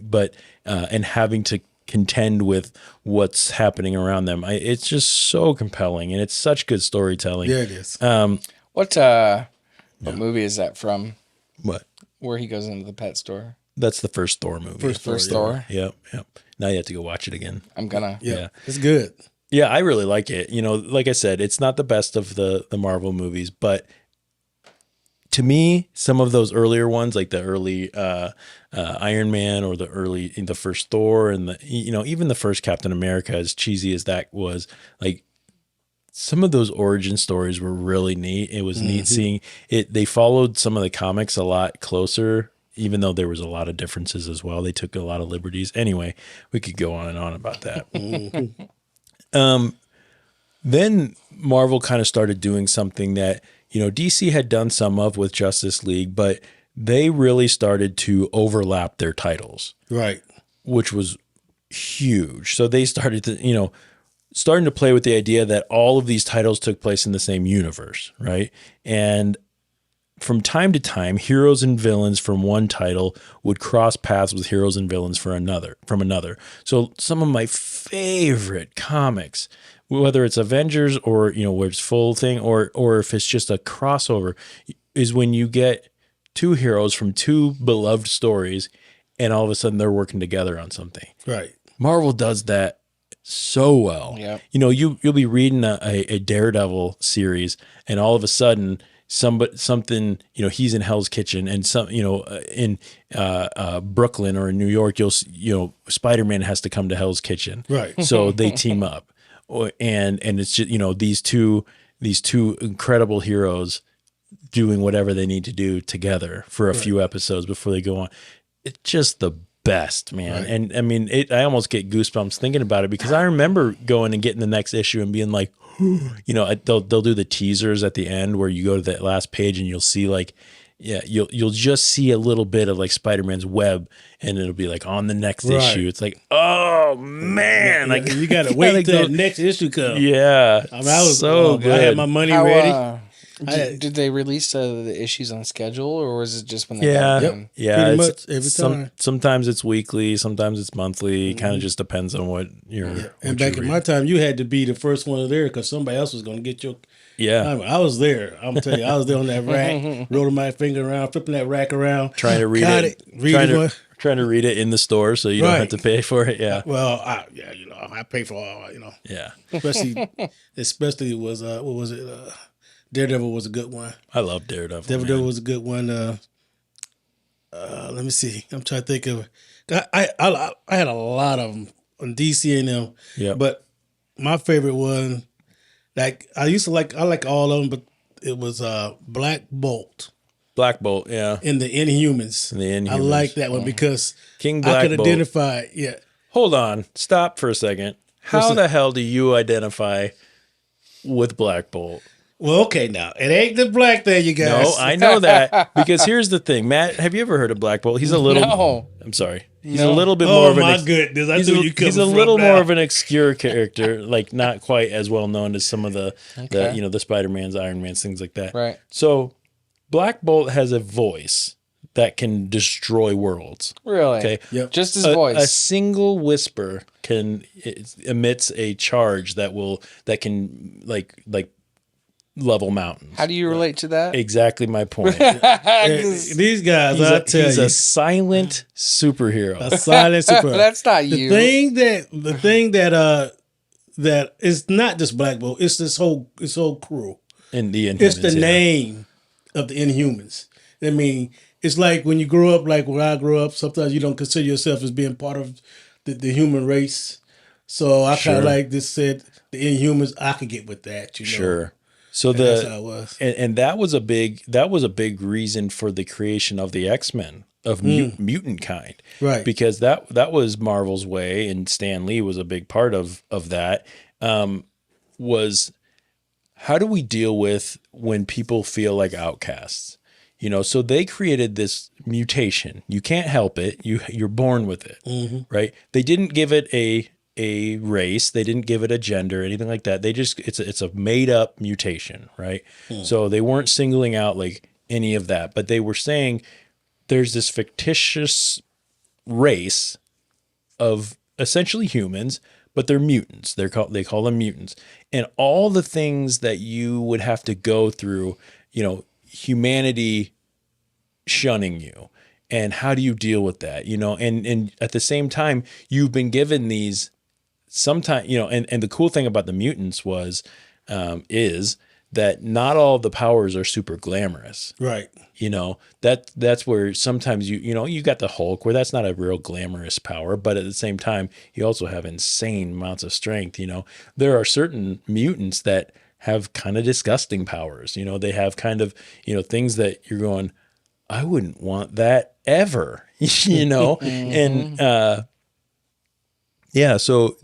but, and having to contend with what's happening around them. It's just so compelling and it's such good storytelling. Yeah, it is. What movie is that from? What? Where he goes into the pet store? That's the first Thor movie. First Thor. Yep. Now you have to go watch it again. I'm gonna. Yeah. It's good. Yeah, I really like it. Like I said, it's not the best of the Marvel movies, but to me, some of those earlier ones, like the early Iron Man or the first Thor and even the first Captain America, as cheesy as that was, like some of those origin stories were really neat. It was neat seeing it. They followed some of the comics a lot closer, even though there was a lot of differences as well. They took a lot of liberties. Anyway, we could go on and on about that. Then Marvel kind of started doing something that, DC had done some of with Justice League, but they really started to overlap their titles. Right. Which was huge. So they started to, starting to play with the idea that all of these titles took place in the same universe, right? And from time to time, heroes and villains from one title would cross paths with heroes and villains from another. So some of my favorite comics, whether it's Avengers or, where it's full thing or if it's just a crossover, is when you get two heroes from two beloved stories and all of a sudden they're working together on something. Right. Marvel does that so well. Yep. You'll be reading a Daredevil series and all of a sudden something, he's in Hell's Kitchen and in Brooklyn or in New York, Spider-Man has to come to Hell's Kitchen. Right. So they team up and it's just, these two incredible heroes doing whatever they need to do together for a few episodes before they go on. It's just the best, man. Right. And I mean, I almost get goosebumps thinking about it because I remember going and getting the next issue and being like, they'll do the teasers at the end where you go to that last page and you'll see you'll just see a little bit of like Spider-Man's web and it'll be like on the next issue. It's like, oh man, like you gotta wait till the next issue comes. Yeah. I was so good. I had my money ready. Did they release the issues on schedule or was it just when they got them? Yeah, pretty much every time. Sometimes it's weekly, sometimes it's monthly. Kind of just depends on what you're. Yeah. And back in my time, you had to be the first one there because somebody else was going to get your. Yeah, I was there. I'm telling you, I was there on that rack, rolling my finger around, flipping that rack around, trying to read trying to read it in the store so you don't have to pay for it. Yeah. Well, I pay for all. Yeah. Especially was what was it? Daredevil was a good one. I love Daredevil. Daredevil was a good one. Let me see. I'm trying to think of. I had a lot of them on DC and them. Yeah. But my favorite one, like I like all of them, but it was Black Bolt. Black Bolt, yeah. In the Inhumans. I like that one because King Black I could Bolt. identify. Yeah. Hold on. Stop for a second. How the hell do you identify with Black Bolt? Well, okay, now it ain't the black thing, you guys. No, I know that because here's the thing, Matt. Have you ever heard of Black Bolt? He's a little. No. I'm sorry. He's a little bit more of an. Oh my goodness! I knew you coming He's a little more of an obscure character, like not quite as well known as some of the the Spider-Mans, Iron Mans, things like that. Right. So, Black Bolt has a voice that can destroy worlds. Really? Okay. Yep. Just his A voice. single whisper emits a charge that can like level mountains. How do you relate to that? Exactly my point. These guys, I tell He's you, a silent superhero. a silent super. That's not you. The thing that is not just Black Bolt. It's this whole crew. In the Inhumans, It's the name of the Inhumans. I mean, it's like when you grow up, like when I grew up, sometimes you don't consider yourself as being part of the human race. So I kind of like this said, the Inhumans, I could get with that, you know. Sure. So And that's how it was. And that was a big reason for the creation of the X-Men of mutant kind. Right. Because that was Marvel's way, and Stan Lee was a big part of that. Was how do we deal with when people feel like outcasts? You know, so they created this mutation. You can't help it. You're born with it, right? They didn't give it a race. They didn't give it a gender, anything like that. They just it's a made up mutation, right? So they weren't singling out like any of that, but they were saying there's this fictitious race of essentially humans, but they're mutants. They call them mutants, and all the things that you would have to go through, you know, humanity shunning you, and how do you deal with that, you know? And at the same time, you've been given these. Sometimes, you know, and the cool thing about the mutants is that not all of the powers are super glamorous. Right. You know, that's where sometimes you got the Hulk, where that's not a real glamorous power, but at the same time, you also have insane amounts of strength. You know, there are certain mutants that have kind of disgusting powers. You know, they have kind of, you know, things that you're going, I wouldn't want that ever, you know, and, yeah, so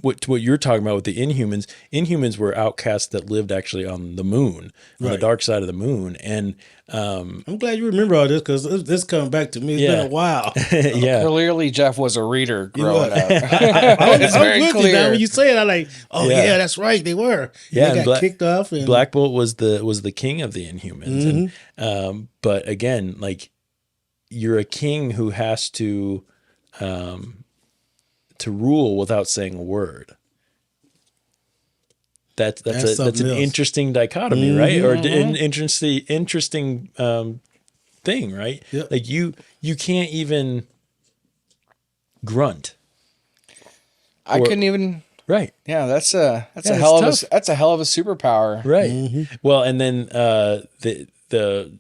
what you're talking about with the Inhumans were outcasts that lived actually on the moon, on the dark side of the moon, and I'm glad you remember all this because this coming back to me. It's been a while. yeah, Clearly, Jeff was a reader growing up. It's very very clear. clear. When you say it, I'm like, oh yeah, that's right, they were. Yeah, they got kicked off. And Black Bolt was the king of the Inhumans, and but again, like you're a king who has to rule without saying a word. That's an interesting dichotomy, right? Or an interesting thing, right? Yep. Like you can't even grunt. I couldn't even. Right. Yeah, that's a it's hell of tough. that's a hell of a superpower. Right. Well, and then the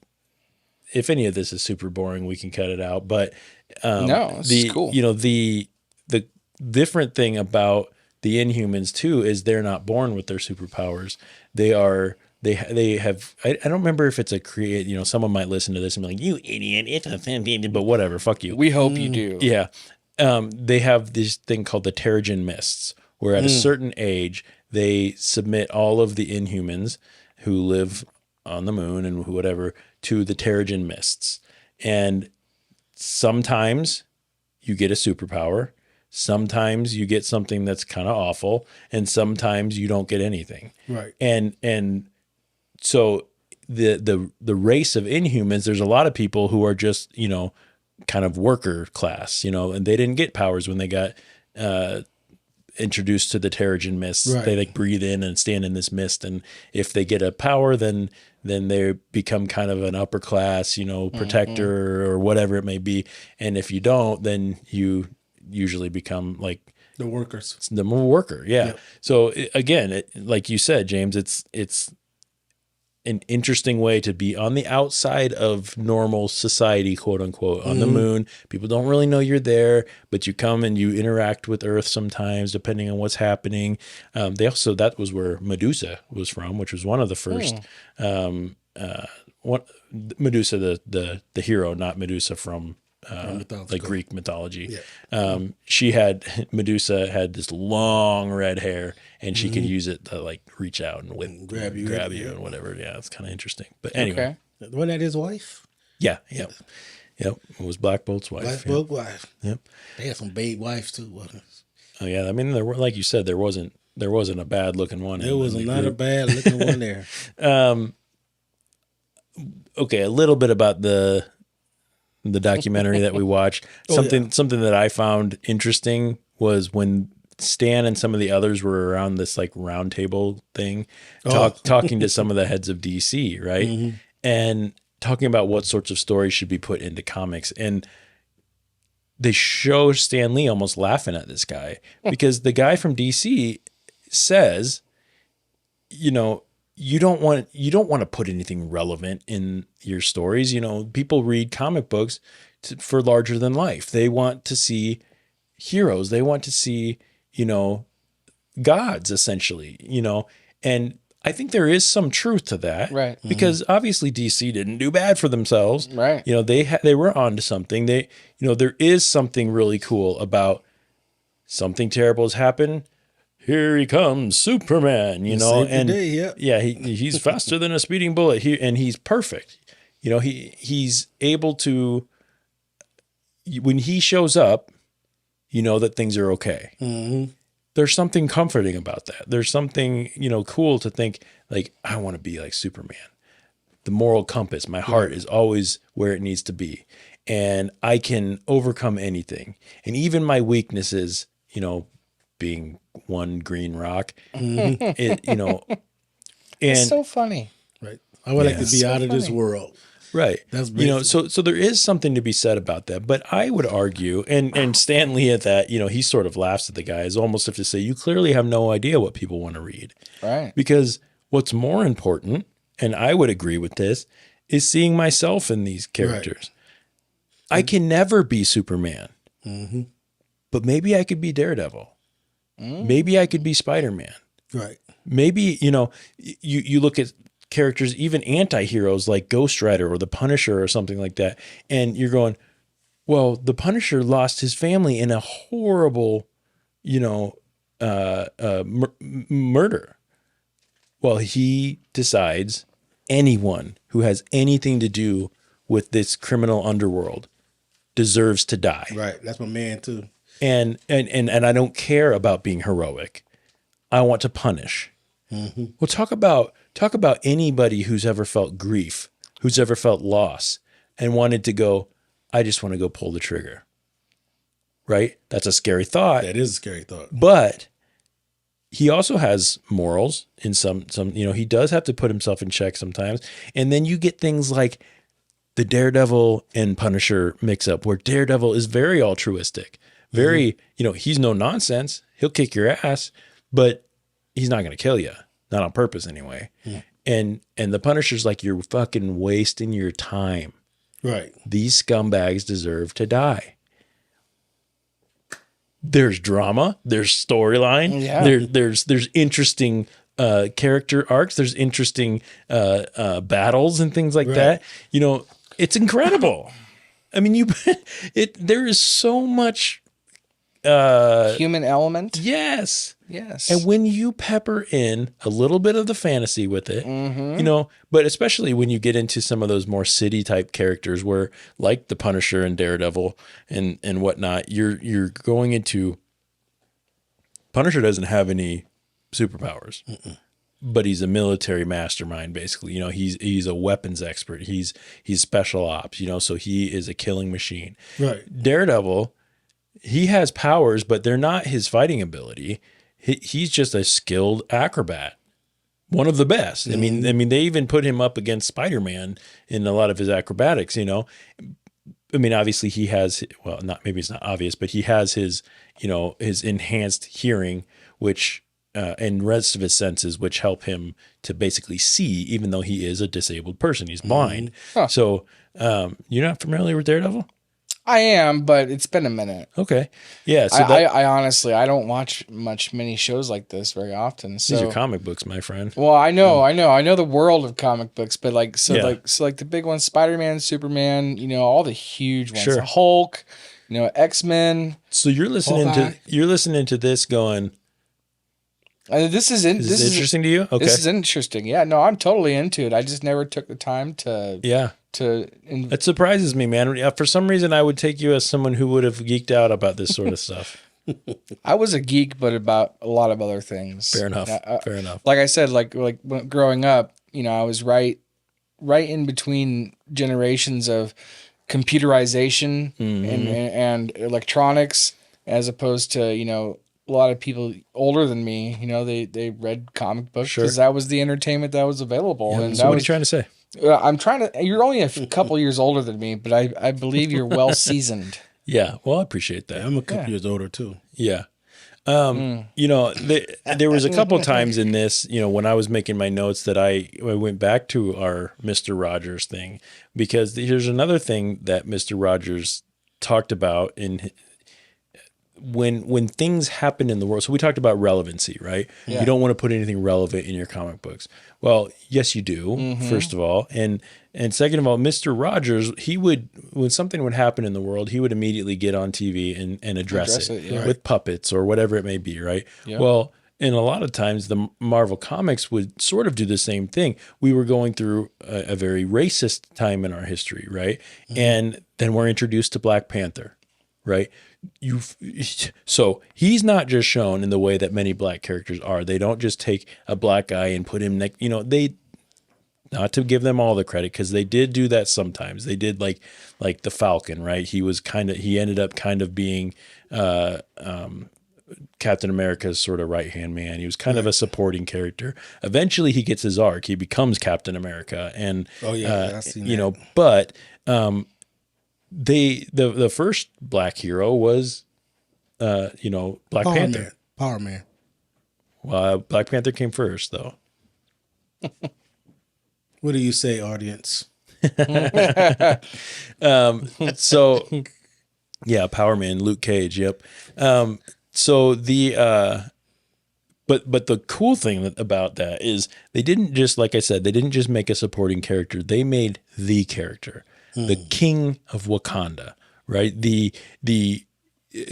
if any of this is super boring, we can cut it out. But no, this is cool. You know, the different thing about the Inhumans too is they're not born with their superpowers. They have. I don't remember if it's a create. You know, someone might listen to this and be like, "You idiot! It's a thing." But whatever, fuck you. We hope you do. Yeah. They have this thing called the Terrigen Mists, where at a certain age they submit all of the Inhumans who live on the moon and whatever to the Terrigen Mists, and sometimes you get a superpower. Sometimes you get something that's kind of awful, and sometimes you don't get anything. Right. And so the race of Inhumans, there's a lot of people who are just, you know, kind of worker class, you know, and they didn't get powers when they got introduced to the Terrigen Mists. Right. They like breathe in and stand in this mist, and if they get a power, then they become kind of an upper class, you know, protector or whatever it may be. And if you don't, then you usually become like the workers. The worker, yeah. Yep. So again, like you said, James, it's an interesting way to be on the outside of normal society, quote unquote, on the moon. People don't really know you're there, but you come and you interact with Earth sometimes, depending on what's happening. That was where Medusa was from, which was one of the first. Medusa, the hero, not Medusa from like Greek mythology. Yeah. Medusa had this long red hair, and she could use it to like reach out and grab you and whatever. Yeah, it's kind of interesting. But anyway, wasn't that his wife? Yeah, yep. It was Black Bolt's wife. Black Bolt's wife. Yep. They had some babe wives too, wasn't it? Oh yeah, I mean, like you said, there wasn't a bad looking one. There was not a bad looking one there. Okay, a little bit about the the documentary that we watched. Something that I found interesting was when Stan and some of the others were around this like round table thing, talking to some of the heads of DC, right? And talking about what sorts of stories should be put into comics. And they show Stan Lee almost laughing at this guy because the guy from DC says, you know, you don't want to put anything relevant in your stories. You know, people read comic books for larger than life. They want to see heroes. They want to see, you know, gods essentially, you know, and I think there is some truth to that, right? Because obviously DC didn't do bad for themselves, right? You know, they were onto something. They, you know, there is something really cool about something terrible has happened. Here he comes, Superman, you know, and he's faster than a speeding bullet. And he's perfect. You know, he's able to, when he shows up, you know that things are okay. There's something comforting about that. There's something, you know, cool to think like, I want to be like Superman. The moral compass, my heart is always where it needs to be. And I can overcome anything. And even my weaknesses, you know, being one green rock, it, you know, and it's so funny. Right. I would like to be out of this world. Right. That's you know, so there is something to be said about that. But I would argue, and Stan Lee at that, you know, he sort of laughs at the guy as almost if to say, you clearly have no idea what people want to read. Right. Because what's more important, and I would agree with this, is seeing myself in these characters. Right. I can never be Superman. But maybe I could be Daredevil. Maybe I could be Spider-Man. Right. Maybe, you know, you look at characters, even anti-heroes like Ghost Rider or the Punisher or something like that, and you're going, well, the Punisher lost his family in a horrible, you know, murder. Well, he decides anyone who has anything to do with this criminal underworld deserves to die. Right. That's my man too. And I don't care about being heroic. I want to punish. Well, talk about anybody who's ever felt grief, who's ever felt loss and wanted to go, I just want to go pull the trigger. Right? That's a scary thought. That is a scary thought. But he also has morals in some, you know, he does have to put himself in check sometimes. And then you get things like the Daredevil and Punisher mix up where Daredevil is very altruistic, very, you know, he's no nonsense. He'll kick your ass, but he's not going to kill you. Not on purpose anyway. And the Punisher's like, you're fucking wasting your time. Right. These scumbags deserve to die. There's drama. There's storyline. Yeah. There's interesting character arcs. There's interesting battles and things like that. You know, it's incredible. I mean, there is so much human element. Yes. Yes. And when you pepper in a little bit of the fantasy with it, you know, but especially when you get into some of those more city type characters where like the Punisher and Daredevil and whatnot, you're going into Punisher doesn't have any superpowers, but he's a military mastermind, basically. You know, he's a weapons expert. He's special ops, you know, so he is a killing machine. Right. Daredevil, he has powers, but they're not his fighting ability. He's just a skilled acrobat, one of the best. I mean, they even put him up against Spider-Man in a lot of his acrobatics. You know, I mean, obviously he has, well, not maybe it's not obvious, but he has his, you know, his enhanced hearing, which and rest of his senses, which help him to basically see, even though he is a disabled person. He's blind. So you're not familiar with Daredevil? I am, but it's been a minute. Okay. Yeah. So I honestly, I don't watch many shows like this very often. So these are comic books, my friend. Well, I know the world of comic books, but like the big ones, Spider-Man, Superman, you know, all the huge ones, Sure. Hulk, you know, X-Men. So you're listening to this going, this is interesting to you? Okay. This is interesting. Yeah, no, I'm totally into it. I just never took the time to. Yeah. It surprises me, man. For some reason, I would take you as someone who would have geeked out about this sort of stuff. I was a geek, but about a lot of other things. Fair enough. Fair enough. Like I said, like when growing up, you know, I was right in between generations of computerization and electronics, as opposed to, you know, a lot of people older than me, you know, they read comic books because that was the entertainment that was available. Yeah, and so that what are was you trying to say? I'm trying to. You're only a couple years older than me, but I believe you're well seasoned. Yeah, well, I appreciate that. I'm a couple years older too. Yeah. You know, there was a couple times in this, you know, when I was making my notes that I went back to our Mr. Rogers thing, because here's another thing that Mr. Rogers talked about in when things happen in the world. So we talked about relevancy, right? Yeah. You don't want to put anything relevant in your comic books. Well, yes, you do, first of all. And second of all, Mr. Rogers, he would, when something would happen in the world, he would immediately get on TV and address it with puppets or whatever it may be, right? Yeah. Well, and a lot of times the Marvel Comics would sort of do the same thing. We were going through a very racist time in our history, right? And then we're introduced to Black Panther, right? So he's not just shown in the way that many black characters are. They don't just take a black guy and put him next, you know, they, not to give them all the credit, because they did do that sometimes. They did like the Falcon, right? He ended up kind of being Captain America's sort of right-hand man. He was kind of a supporting character. Eventually he gets his arc. He becomes Captain America. And, I've seen that. Know, but, the first black hero was, Black Panther. Power Man. Well, Black Panther came first, though. What do you say, audience? So, yeah, Power Man, Luke Cage. Yep. So the but the cool thing about that is they didn't just, like I said, they didn't just make a supporting character. They made the character. The king of Wakanda, right? The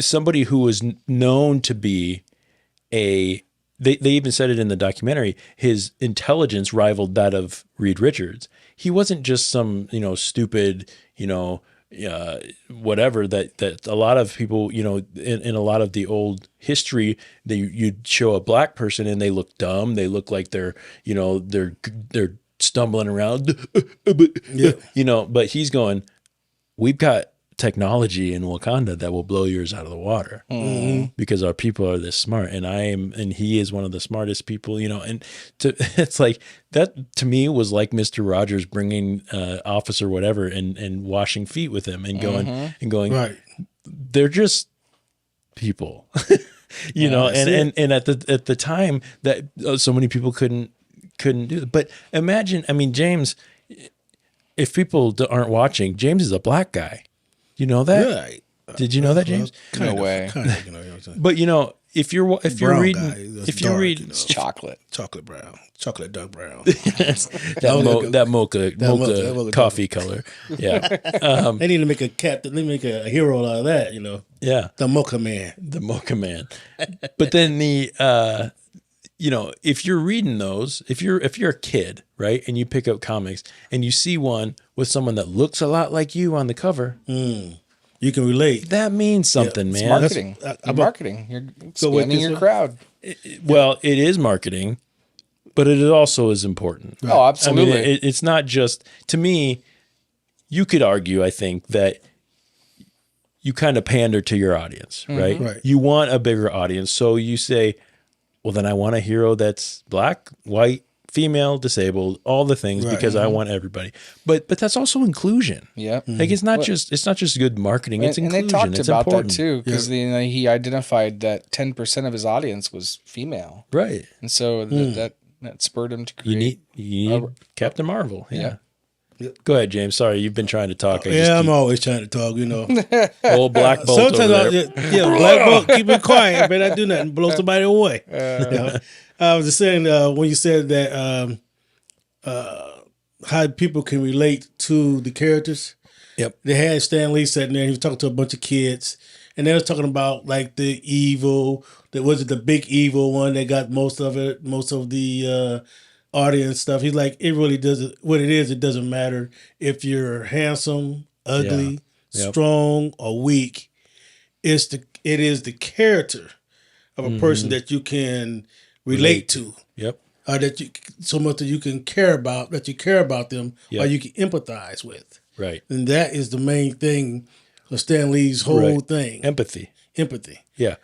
somebody who was known to be they even said it in the documentary, his intelligence rivaled that of Reed Richards. He wasn't just some, stupid, whatever that a lot of people, in a lot of the old history, you'd show a black person and they look dumb. They look like they're stumbling around, but he's going, we've got technology in Wakanda that will blow yours out of the water because our people are this smart. And he is one of the smartest people, and it's like that to me was like Mr. Rogers bringing officer, whatever, and washing feet with him and going, right. They're just people, and at the time that so many people couldn't do it. But imagine, James, if people aren't watching, James is a black guy. You know that? Right. Did you know that, James? No way. But if you're reading, it's chocolate brown, chocolate dark brown. that mocha coffee color. Yeah. They need to make a captain. They make a hero out of that. Yeah. The Mocha Man. The Mocha Man. But then if you're reading those, if you're a kid, right, and you pick up comics and you see one with someone that looks a lot like you on the cover, you can relate. That means something, man. Marketing. Marketing. You're expanding your crowd. Well, it is marketing, but it also is important. Oh, absolutely. It's not just, to me, you could argue, I think, that you kind of pander to your audience, right? Right. You want a bigger audience, so you say, well, then I want a hero that's black, white, female, disabled, all the things, because I want everybody. But that's also inclusion. Yeah. Like it's not just good marketing, it's inclusion. And they talked it's about important. that too, because he identified that 10% of his audience was female. Right. And so that spurred him to create. You need Captain Marvel. Yeah. Go ahead, James. Sorry, you've been trying to talk. I'm always trying to talk, Old Black Bolt sometimes over there. Black Bolt, keep it quiet, man. I do nothing, blow somebody away. I was just saying when you said that how people can relate to the characters. Yep. They had Stan Lee sitting there. He was talking to a bunch of kids, and they was talking about like the evil. That was it, the big evil one that got most of the audience stuff. He's like, it really doesn't. What it is, it doesn't matter if you're handsome, ugly, strong, or weak. It is the character of a person that you can relate to. Yep. That you so much that you can care about them, or you can empathize with. Right. And that is the main thing of Stan Lee's whole thing. Empathy. Yeah.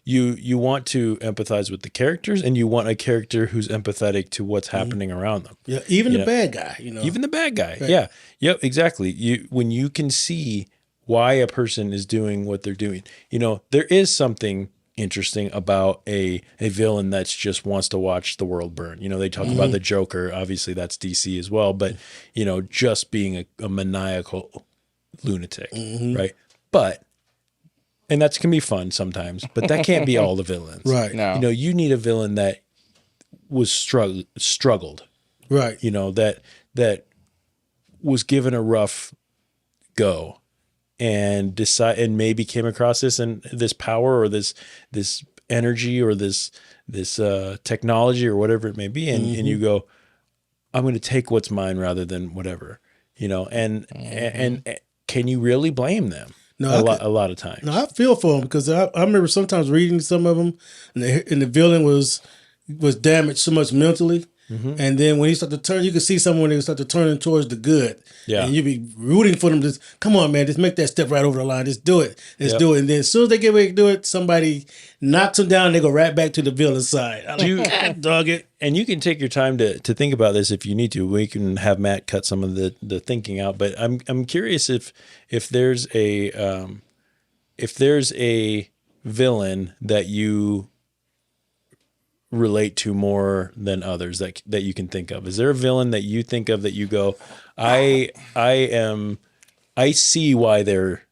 You want to empathize with the characters, and you want a character who's empathetic to what's happening around them. Yeah, even the bad guy, Even the bad guy. Right. Yeah. Yep, exactly. When you can see why a person is doing what they're doing. There is something interesting about a villain that just wants to watch the world burn. They talk about the Joker, obviously that's DC as well, but just being a maniacal lunatic, right? And that can be fun sometimes, but that can't be all the villains. Right. No. You need a villain that was struggled. Right. That was given a rough go and maybe came across this power or this energy or this technology or whatever it may be. And you go, I'm going to take what's mine rather than whatever, and can you really blame them? No, a lot of times. No, I feel for him because I remember sometimes reading some of them, and the villain was damaged so much mentally, and then when he started to turn, you could see someone they start to turn towards the good. Yeah, and you'd be rooting for them. Just come on, man, just make that step right over the line. Just do it. Let's do it. And then as soon as they get ready to do it, somebody knocks them down. And they go right back to the villain side. Dog it. And you can take your time to think about this if you need to. We can have Matt cut some of the thinking out. But I'm curious if there's a villain that you relate to more than others that you can think of. Is there a villain that you think of that you go, I see why they're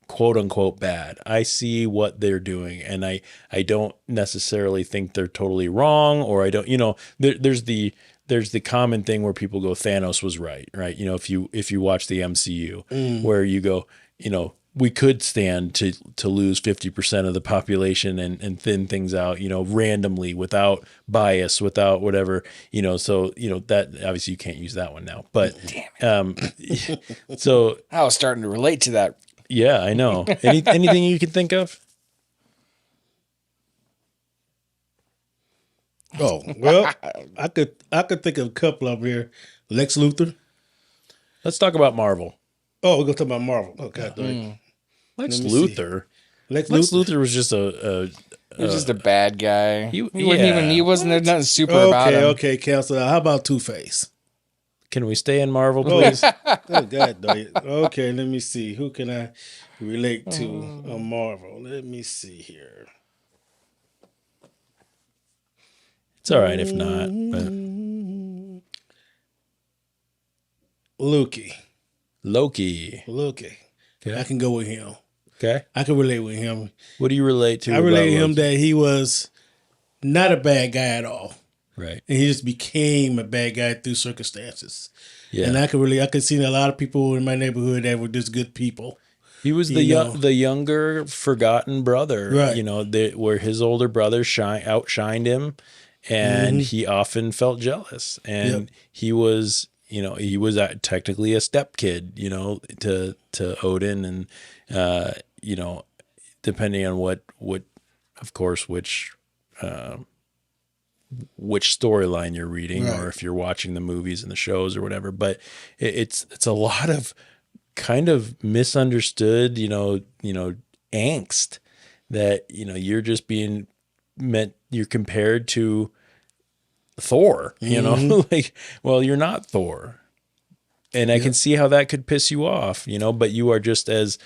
quote unquote bad. I see what they're doing, and I don't necessarily think they're totally wrong, or I don't, there's the common thing where people go, Thanos was right? If you watch the MCU, where you go, we could stand to lose 50% of the population and thin things out, randomly without bias, without whatever, so, that obviously you can't use that one now, but, so I was starting to relate to that. Yeah, I know. Anything you can think of? Oh, well, I could think of a couple of them here. Lex Luthor. Let's talk about Marvel. Oh, we're gonna talk about Marvel. Okay. Lex Luthor. Lex Luthor was just a He was just a bad guy. He yeah. wasn't there nothing super about him. Okay, Counselor. How about Two-Face? Can we stay in Marvel, please? Oh, God, no. Okay, let me see. Who can I relate to on Marvel? Let me see here. It's all right if not. But. Loki. Okay. I can go with him. Okay. I can relate with him. What do you relate to? I relate to him that he was not a bad guy at all. Right. And he just became a bad guy through circumstances. Yeah. And I could see a lot of people in my neighborhood that were just good people. He was the younger, forgotten brother, right? Where his older brother outshined him, and he often felt jealous. And he was, he was technically a stepkid, to Odin, and depending on what of course, which storyline you're reading, right, or if you're watching the movies and the shows or whatever. But it's a lot of kind of misunderstood, angst that, you're just being you're compared to Thor, like, well, you're not Thor. And I can see how that could piss you off, but you are just as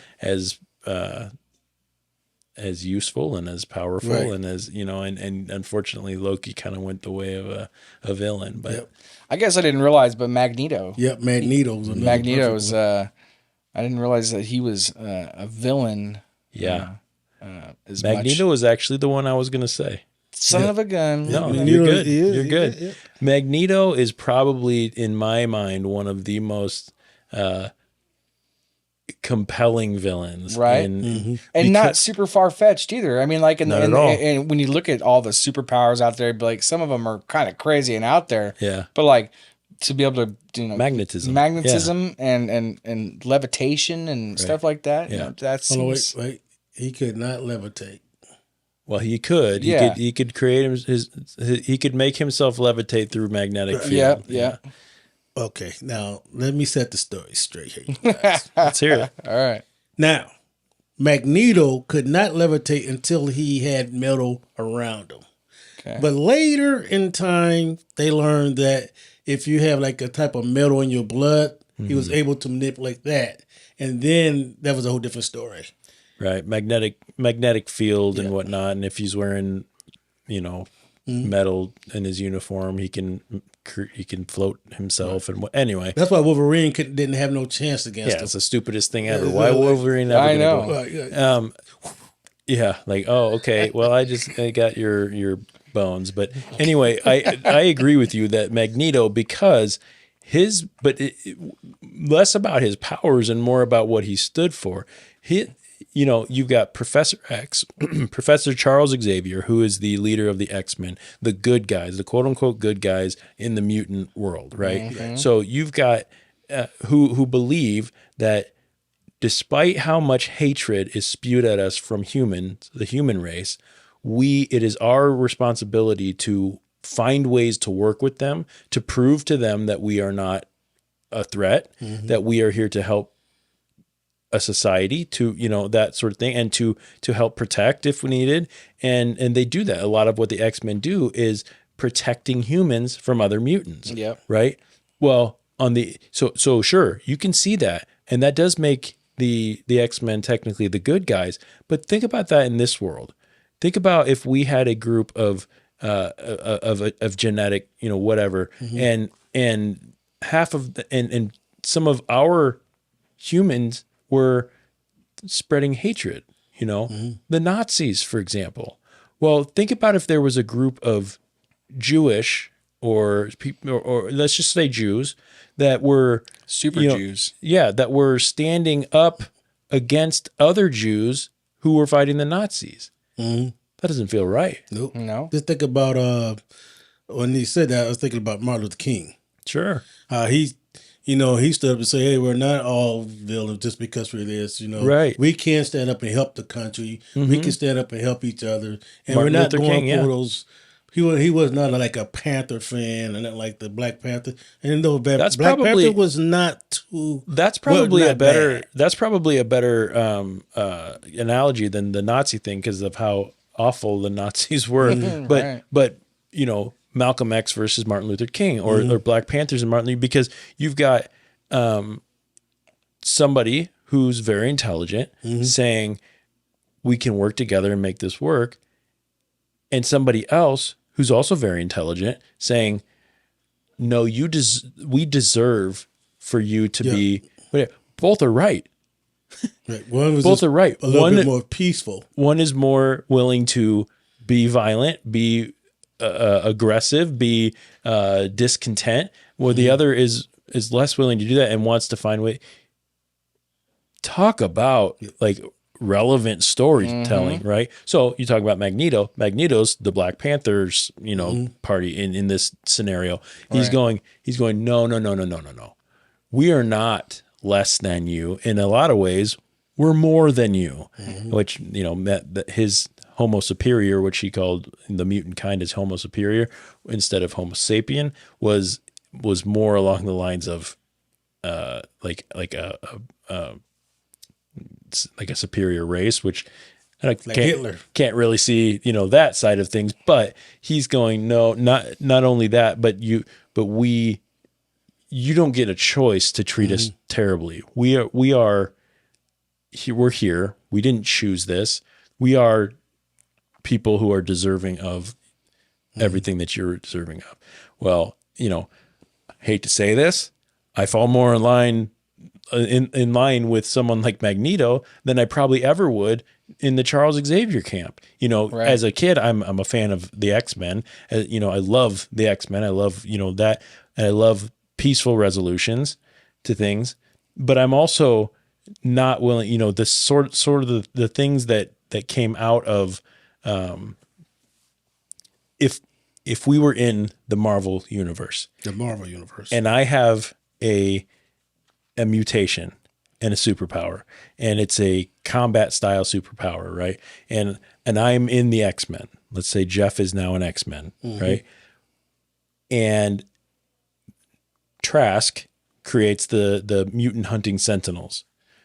useful and as powerful, right, and as, and unfortunately Loki kind of went the way of a villain, but I guess I didn't realize, but Magneto. Yep. Magneto's I didn't realize that he was a villain. Yeah. Magneto was actually the one I was going to say. Son of a gun. No, you're good. You're good. Yeah. Magneto is probably, in my mind, one of the most compelling villains, right? And not super far fetched either. I mean, like, and when you look at all the superpowers out there, like some of them are kind of crazy and out there. Yeah. But like to be able to do magnetism, and levitation and stuff like that. Yeah. That's wait. He could not levitate. Well, he could. He could create he could make himself levitate through magnetic field. Yeah. Okay, now let me set the story straight here, you guys. Let's hear it. All right. Now, Magneto could not levitate until he had metal around him. Okay. But later in time, they learned that if you have like a type of metal in your blood, he was able to manipulate that. And then that was a whole different story. Right. Magnetic field and whatnot. And if he's wearing, metal in his uniform, he can float himself. And anyway, that's why Wolverine didn't have no chance against him. It's the stupidest thing ever. Why Wolverine ever? I know. Okay. Well, I got your bones, but anyway, I agree with you that Magneto, because less about his powers and more about what he stood for. You've got Professor X, Professor Charles Xavier, who is the leader of the X-Men, the good guys, the quote unquote good guys in the mutant world, right? Mm-hmm. So you've got who believe that despite how much hatred is spewed at us from the human race, it is our responsibility to find ways to work with them, to prove to them that we are not a threat, that we are here to help a society, to that sort of thing, and to help protect if we needed, and they do that. A lot of what the X-Men do is protecting humans from other mutants. Yep. Right. Well, so sure, you can see that, and that does make the X-Men technically the good guys. But think about that in this world. Think about if we had a group of genetic, whatever, and half of and some of our humans were spreading hatred, the Nazis, for example. Well, think about if there was a group of Jewish or people, or let's just say Jews that were Jews. Yeah, that were standing up against other Jews who were fighting the Nazis. That doesn't feel right. Nope. No. Just think about when he said that, I was thinking about Martin Luther King. Sure. He stood up and say, "Hey, we're not all villains just because we're this. Right. We can stand up and help the country. We can stand up and help each other, and Martin we're not Luther going King, for those." He was not like a Panther fan, and not like the Black Panther. And though Black Panther was not too. That's probably a better. That's probably a better analogy than the Nazi thing because of how awful the Nazis were. But Malcolm X versus Martin Luther King, or Black Panthers and Martin Luther, because you've got somebody who's very intelligent saying we can work together and make this work, and somebody else who's also very intelligent saying, no, we deserve for you to be. Both are right. Right. Both are right. A little bit more peaceful. One is more willing to be violent, be aggressive, be discontent, where the other is less willing to do that and wants to find way. Talk about like relevant storytelling, right? So you talk about Magneto. Magneto's the Black Panthers, party in this scenario. He's going, no. We are not less than you. In a lot of ways, we're more than you, which, his Homo superior, which he called the mutant kind is Homo superior instead of Homo sapien, was more along the lines of like a superior race, which Hitler can't really see, that side of things, but he's going, no, not only that, but you don't get a choice to treat us terribly. We're here. We didn't choose this. We are people who are deserving of everything that you're deserving of. Well, hate to say this, I fall more in line with someone like Magneto than I probably ever would in the Charles Xavier camp. As a kid, I'm a fan of the X-Men. I love the X-Men. I love, that, and I love peaceful resolutions to things, but I'm also not willing, the sort of the things that came out of, if we were in the Marvel universe, and I have a mutation and a superpower, and it's a combat style superpower, right? And I'm in the X-Men. Let's say Jeff is now an X-Men, right? And Trask creates the mutant hunting Sentinels.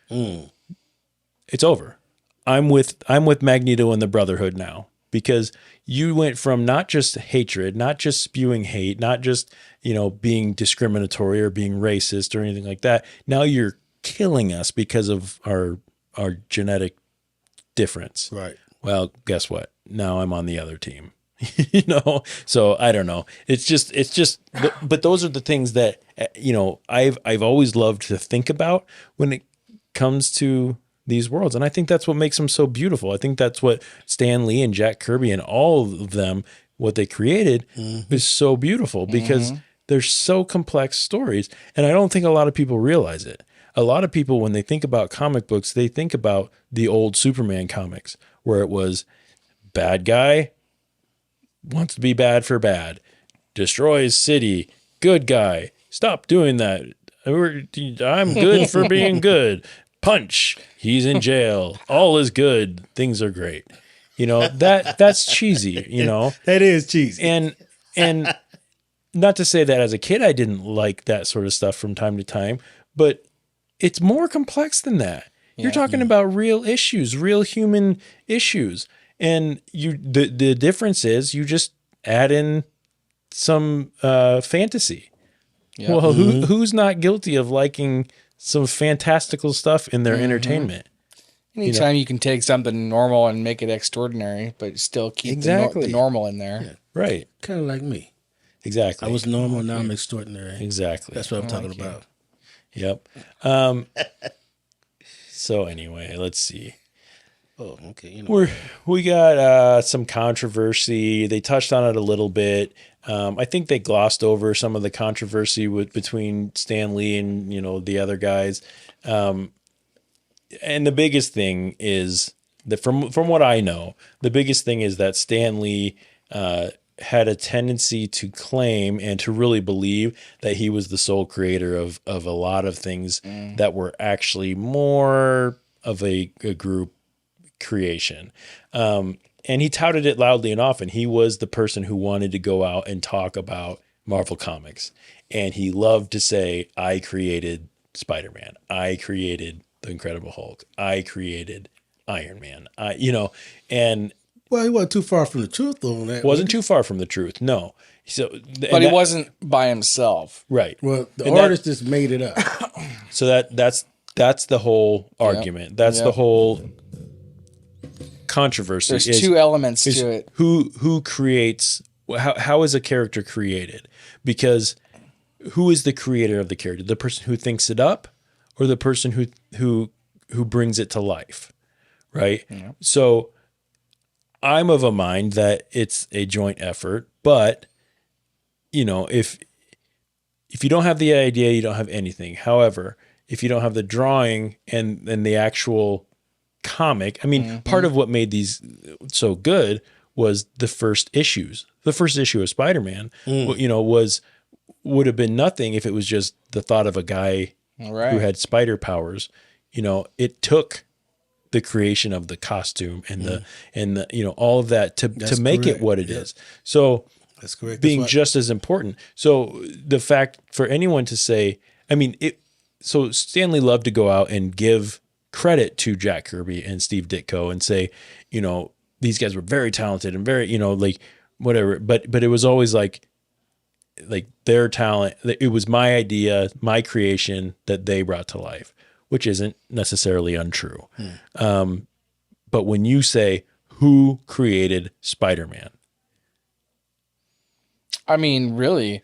It's over. I'm with Magneto and the Brotherhood now, because you went from not just hatred, not just spewing hate, not just, being discriminatory or being racist or anything like that. Now you're killing us because of our genetic difference. Right. Well, guess what? Now I'm on the other team. So I don't know. It's just, but those are the things that, I've always loved to think about when it comes to these worlds. And I think that's what makes them so beautiful. I think that's what Stan Lee and Jack Kirby and all of them, what they created is so beautiful, because they're so complex stories. And I don't think a lot of people realize it. A lot of people, when they think about comic books, they think about the old Superman comics, where it was bad guy wants to be bad for bad, destroys city, good guy, stop doing that. I'm good for being good. Punch, he's in jail. All is good. Things are great. That's cheesy, That is cheesy. And not to say that as a kid I didn't like that sort of stuff from time to time, but it's more complex than that. You're talking about real issues, real human issues. And the difference is you just add in some fantasy. Yeah. Well, who's not guilty of liking some fantastical stuff in their entertainment? Anytime you can take something normal and make it extraordinary, but still keep the normal in there. Yeah. Right. Kind of like me. Exactly. I was normal, now I'm extraordinary. Exactly. That's what I'm talking about. Yep. So anyway, let's see. Oh, okay. We got some controversy. They touched on it a little bit. I think they glossed over some of the controversy between Stan Lee and the other guys. And the biggest thing is that from what I know, the biggest thing is that Stan Lee had a tendency to claim and to really believe that he was the sole creator of a lot of things that were actually more of a group creation. And he touted it loudly and often. He was the person who wanted to go out and talk about Marvel Comics. And he loved to say, I created Spider-Man. I created the Incredible Hulk. I created Iron Man. And well, he wasn't too far from the truth on that. Wasn't too far from the truth, no. So, but he wasn't by himself. Right. Well, the artist just made it up. So that's the whole argument. That's the whole controversy. There's two elements to it. Who creates, how is a character created? Because who is the creator of the character? The person who thinks it up, or the person who brings it to life, right? Yeah. So I'm of a mind that it's a joint effort, but if you don't have the idea, you don't have anything. However, if you don't have the drawing and the actual comic, part of what made these so good was the first issues. The first issue of Spider-Man, would have been nothing if it was just the thought of a guy who had spider powers. It took the creation of the costume and the all of that to make it what it is. So that's correct. Being just as important. So the fact for anyone to say, so Stan Lee loved to go out and give credit to Jack Kirby and Steve Ditko and say, these guys were very talented and very, whatever. But it was always like their talent. It was my idea, my creation that they brought to life, which isn't necessarily untrue. But when you say who created Spider-Man, really,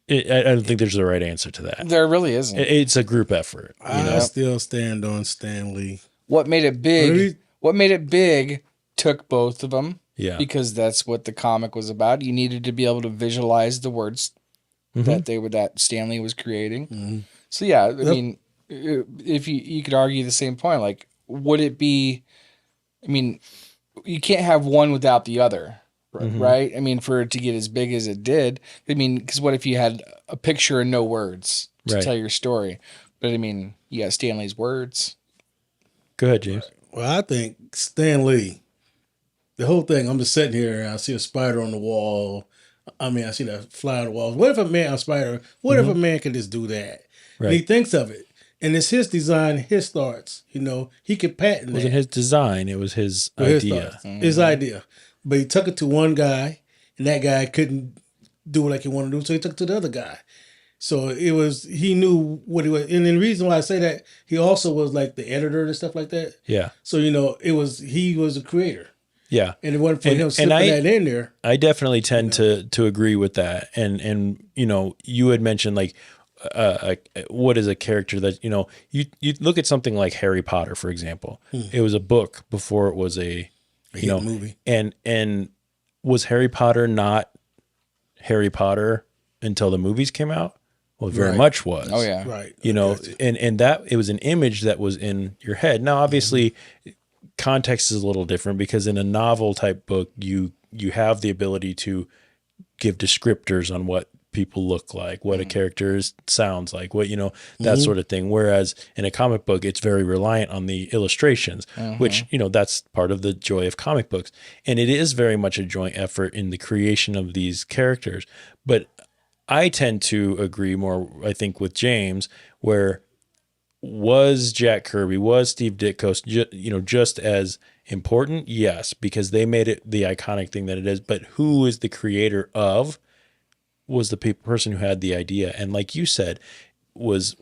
I don't think there's the right answer to that. There really isn't. It's a group effort. I still stand on Stan Lee. What made it big? What made it big took both of them. Yeah, because that's what the comic was about. You needed to be able to visualize the words that Stan Lee was creating. So yeah, if you could argue the same point, would it be? You can't have one without the other. Right? For it to get as big as it did, because what if you had a picture and no words to tell your story? But you got Stan Lee's words. Go ahead, James. Well, I think Stan Lee, the whole thing, I'm just sitting here and I see a spider on the wall. I mean, I seen a fly on the walls. What if a man, a spider, what if a man could just do that? Right. And he thinks of it. And it's his design, his thoughts. You know, he could patent It wasn't that. his design, it was his His idea. thoughts. His idea. But he took it to one guy, and that guy couldn't do it like he wanted to do, so he took it to the other guy. So it was, he knew what he was. And the reason why I say that, he also was like the editor and stuff like that. Yeah. So, you know, he was a creator. Yeah. And it wasn't for him slipping that in there. I definitely tend to agree with that. And you know, you had mentioned like what is a character that, you know, you look at something like Harry Potter, for example. It was a book before it was a movie. And was Harry Potter not Harry Potter until the movies came out? Well, it very much was. Oh yeah. Right. You know, and that it was an image that was in your head. Now, obviously, context is a little different because in a novel type book, you have the ability to give descriptors on what people look like, what a character sounds like, what, you know, that sort of thing. Whereas in a comic book, it's very reliant on the illustrations, which, you know, that's part of the joy of comic books. And it is very much a joint effort in the creation of these characters. But I tend to agree more, I think, with James, where was Jack Kirby, was Steve Ditko, you know, just as important? Yes, because they made it the iconic thing that it is. But who is the creator of was the person who had the idea, and like you said, was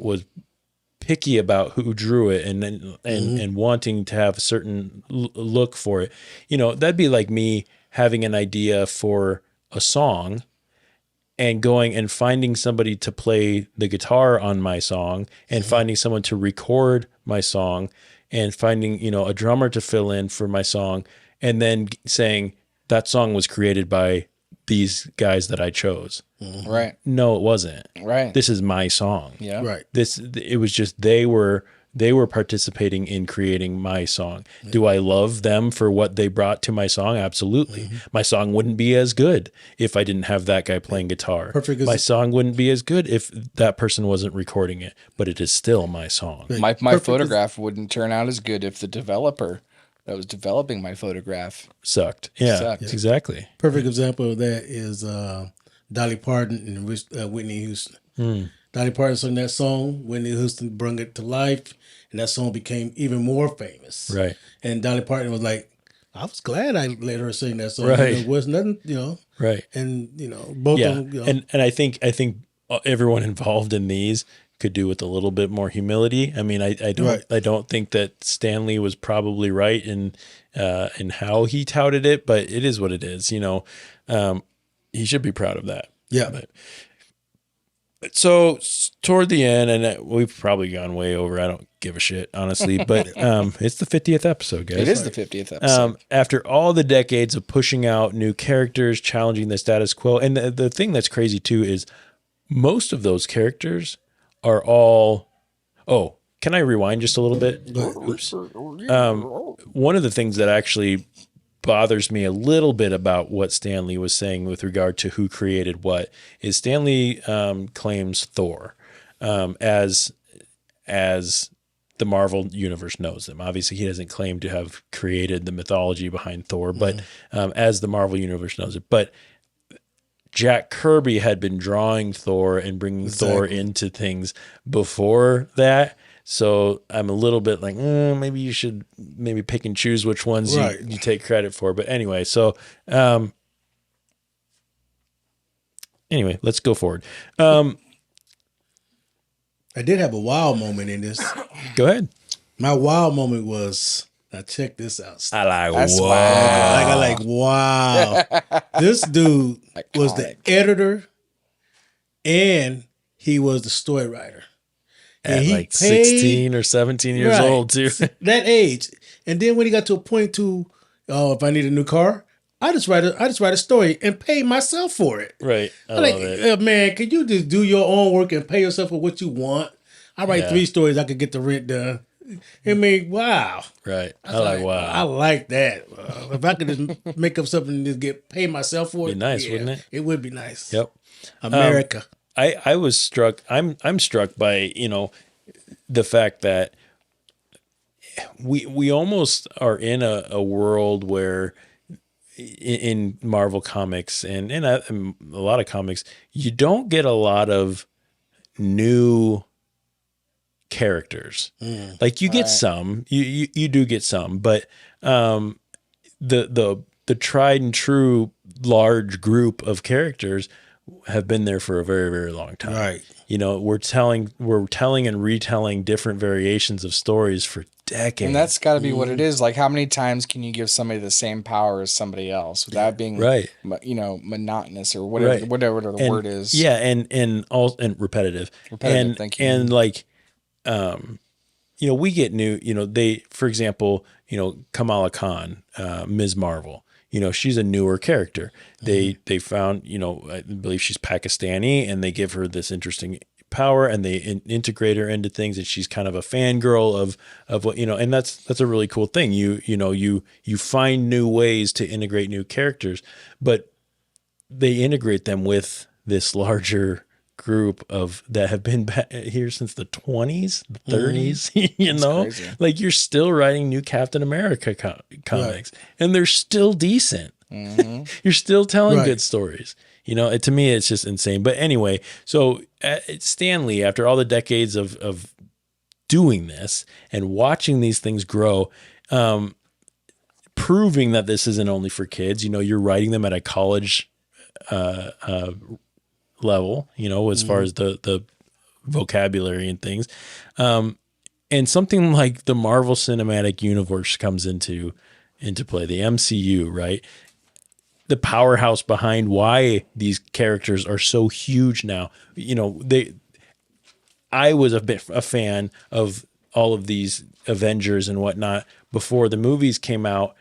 picky about who drew it, and wanting to have a certain look for it. You know, that'd be like me having an idea for a song and going and finding somebody to play the guitar on my song, and finding someone to record my song, and finding, you know, a drummer to fill in for my song, and then saying that song was created by these guys that I chose. Right. No, it wasn't. Right. This is my song. Yeah. Right. It was just they were participating in creating my song. Do I love them for what they brought to my song? Absolutely. My song wouldn't be as good if I didn't have that guy playing guitar. Perfect. My song wouldn't be as good if that person wasn't recording it, but it is still my song. My photograph wouldn't turn out as good if the developer that was developing my photograph Sucked. Yeah, Sucked. exactly. Perfect example of that is Dolly Parton and Whitney Houston. Dolly Parton sung that song. Whitney Houston brought it to life, and that song became even more famous. Right. And Dolly Parton was like, I was glad I let her sing that song. Right. You know, it was nothing, you know. Right. And, you know, both Yeah. of them, you know. And I think everyone involved in these could do with a little bit more humility. I mean, I don't think that Stanley was probably right in how he touted it, but it is what it is. You know, he should be proud of that. Yeah. But, so toward the end, and we've probably gone way over. I don't give a shit, honestly, but it's the 50th episode, guys. It is the 50th episode. After all the decades of pushing out new characters, challenging the status quo, and the thing that's crazy too is most of those characters are all. Oh, can I rewind just a little bit? Oops. One of the things that actually bothers me a little bit about what Stanley was saying with regard to who created what is Stanley claims Thor as the Marvel universe knows them. Obviously, he doesn't claim to have created the mythology behind Thor, but as the Marvel universe knows it. But Jack Kirby had been drawing Thor and bringing Thor into things before that. So I'm a little bit like, maybe you should maybe pick and choose which ones you take credit for. But anyway, so anyway, let's go forward. I did have a wow moment in this. Go ahead. My wow moment was, now check this out. I like, That's wow. I like, wow. This dude was the editor and he was the story writer. And At he like paid, 16 or 17 years right, old, too. That age. And then when he got to a point to, if I need a new car, I just write a story and pay myself for it. Right. I like, love it. Man, could you just do your own work and pay yourself for what you want? I write 3 stories, I could get the rent done. I mean, wow. Right. I like, wow. I like that. If I could just make up something and just pay myself for it. Be nice, wouldn't it? It would be nice. Yep. America. I was struck. I'm struck by, the fact that we almost are in a world where in Marvel comics and a lot of comics, you don't get a lot of new characters. Like you get some, you do get some, but the tried and true large group of characters have been there for a very, very long time. Right. You know, we're telling and retelling different variations of stories for decades. And that's got to be what it is. Like, how many times can you give somebody the same power as somebody else without being, you know, monotonous or whatever the word is? Yeah, and repetitive. Repetitive, thank you. And like, you know, we get new. You know, for example, you know, Kamala Khan, Ms. Marvel. You know, she's a newer character. They found, you know, I believe she's Pakistani, and they give her this interesting power, and they integrate her into things, and she's kind of a fangirl of what, you know, and that's a really cool thing. You find new ways to integrate new characters, but they integrate them with this larger group that have been here since the 20s, the 30s, you know, crazy. Like you're still writing new Captain America comics and they're still decent. You're still telling good stories. You know, to me, it's just insane. But anyway, so Stan Lee, after all the decades of doing this and watching these things grow, proving that this isn't only for kids, you know, you're writing them at a college level, you know, as far as the vocabulary and things. And something like the Marvel Cinematic Universe comes into play, the MCU, right? The powerhouse behind why these characters are so huge now. You know, I was a fan of all of these Avengers and whatnot before the movies came out.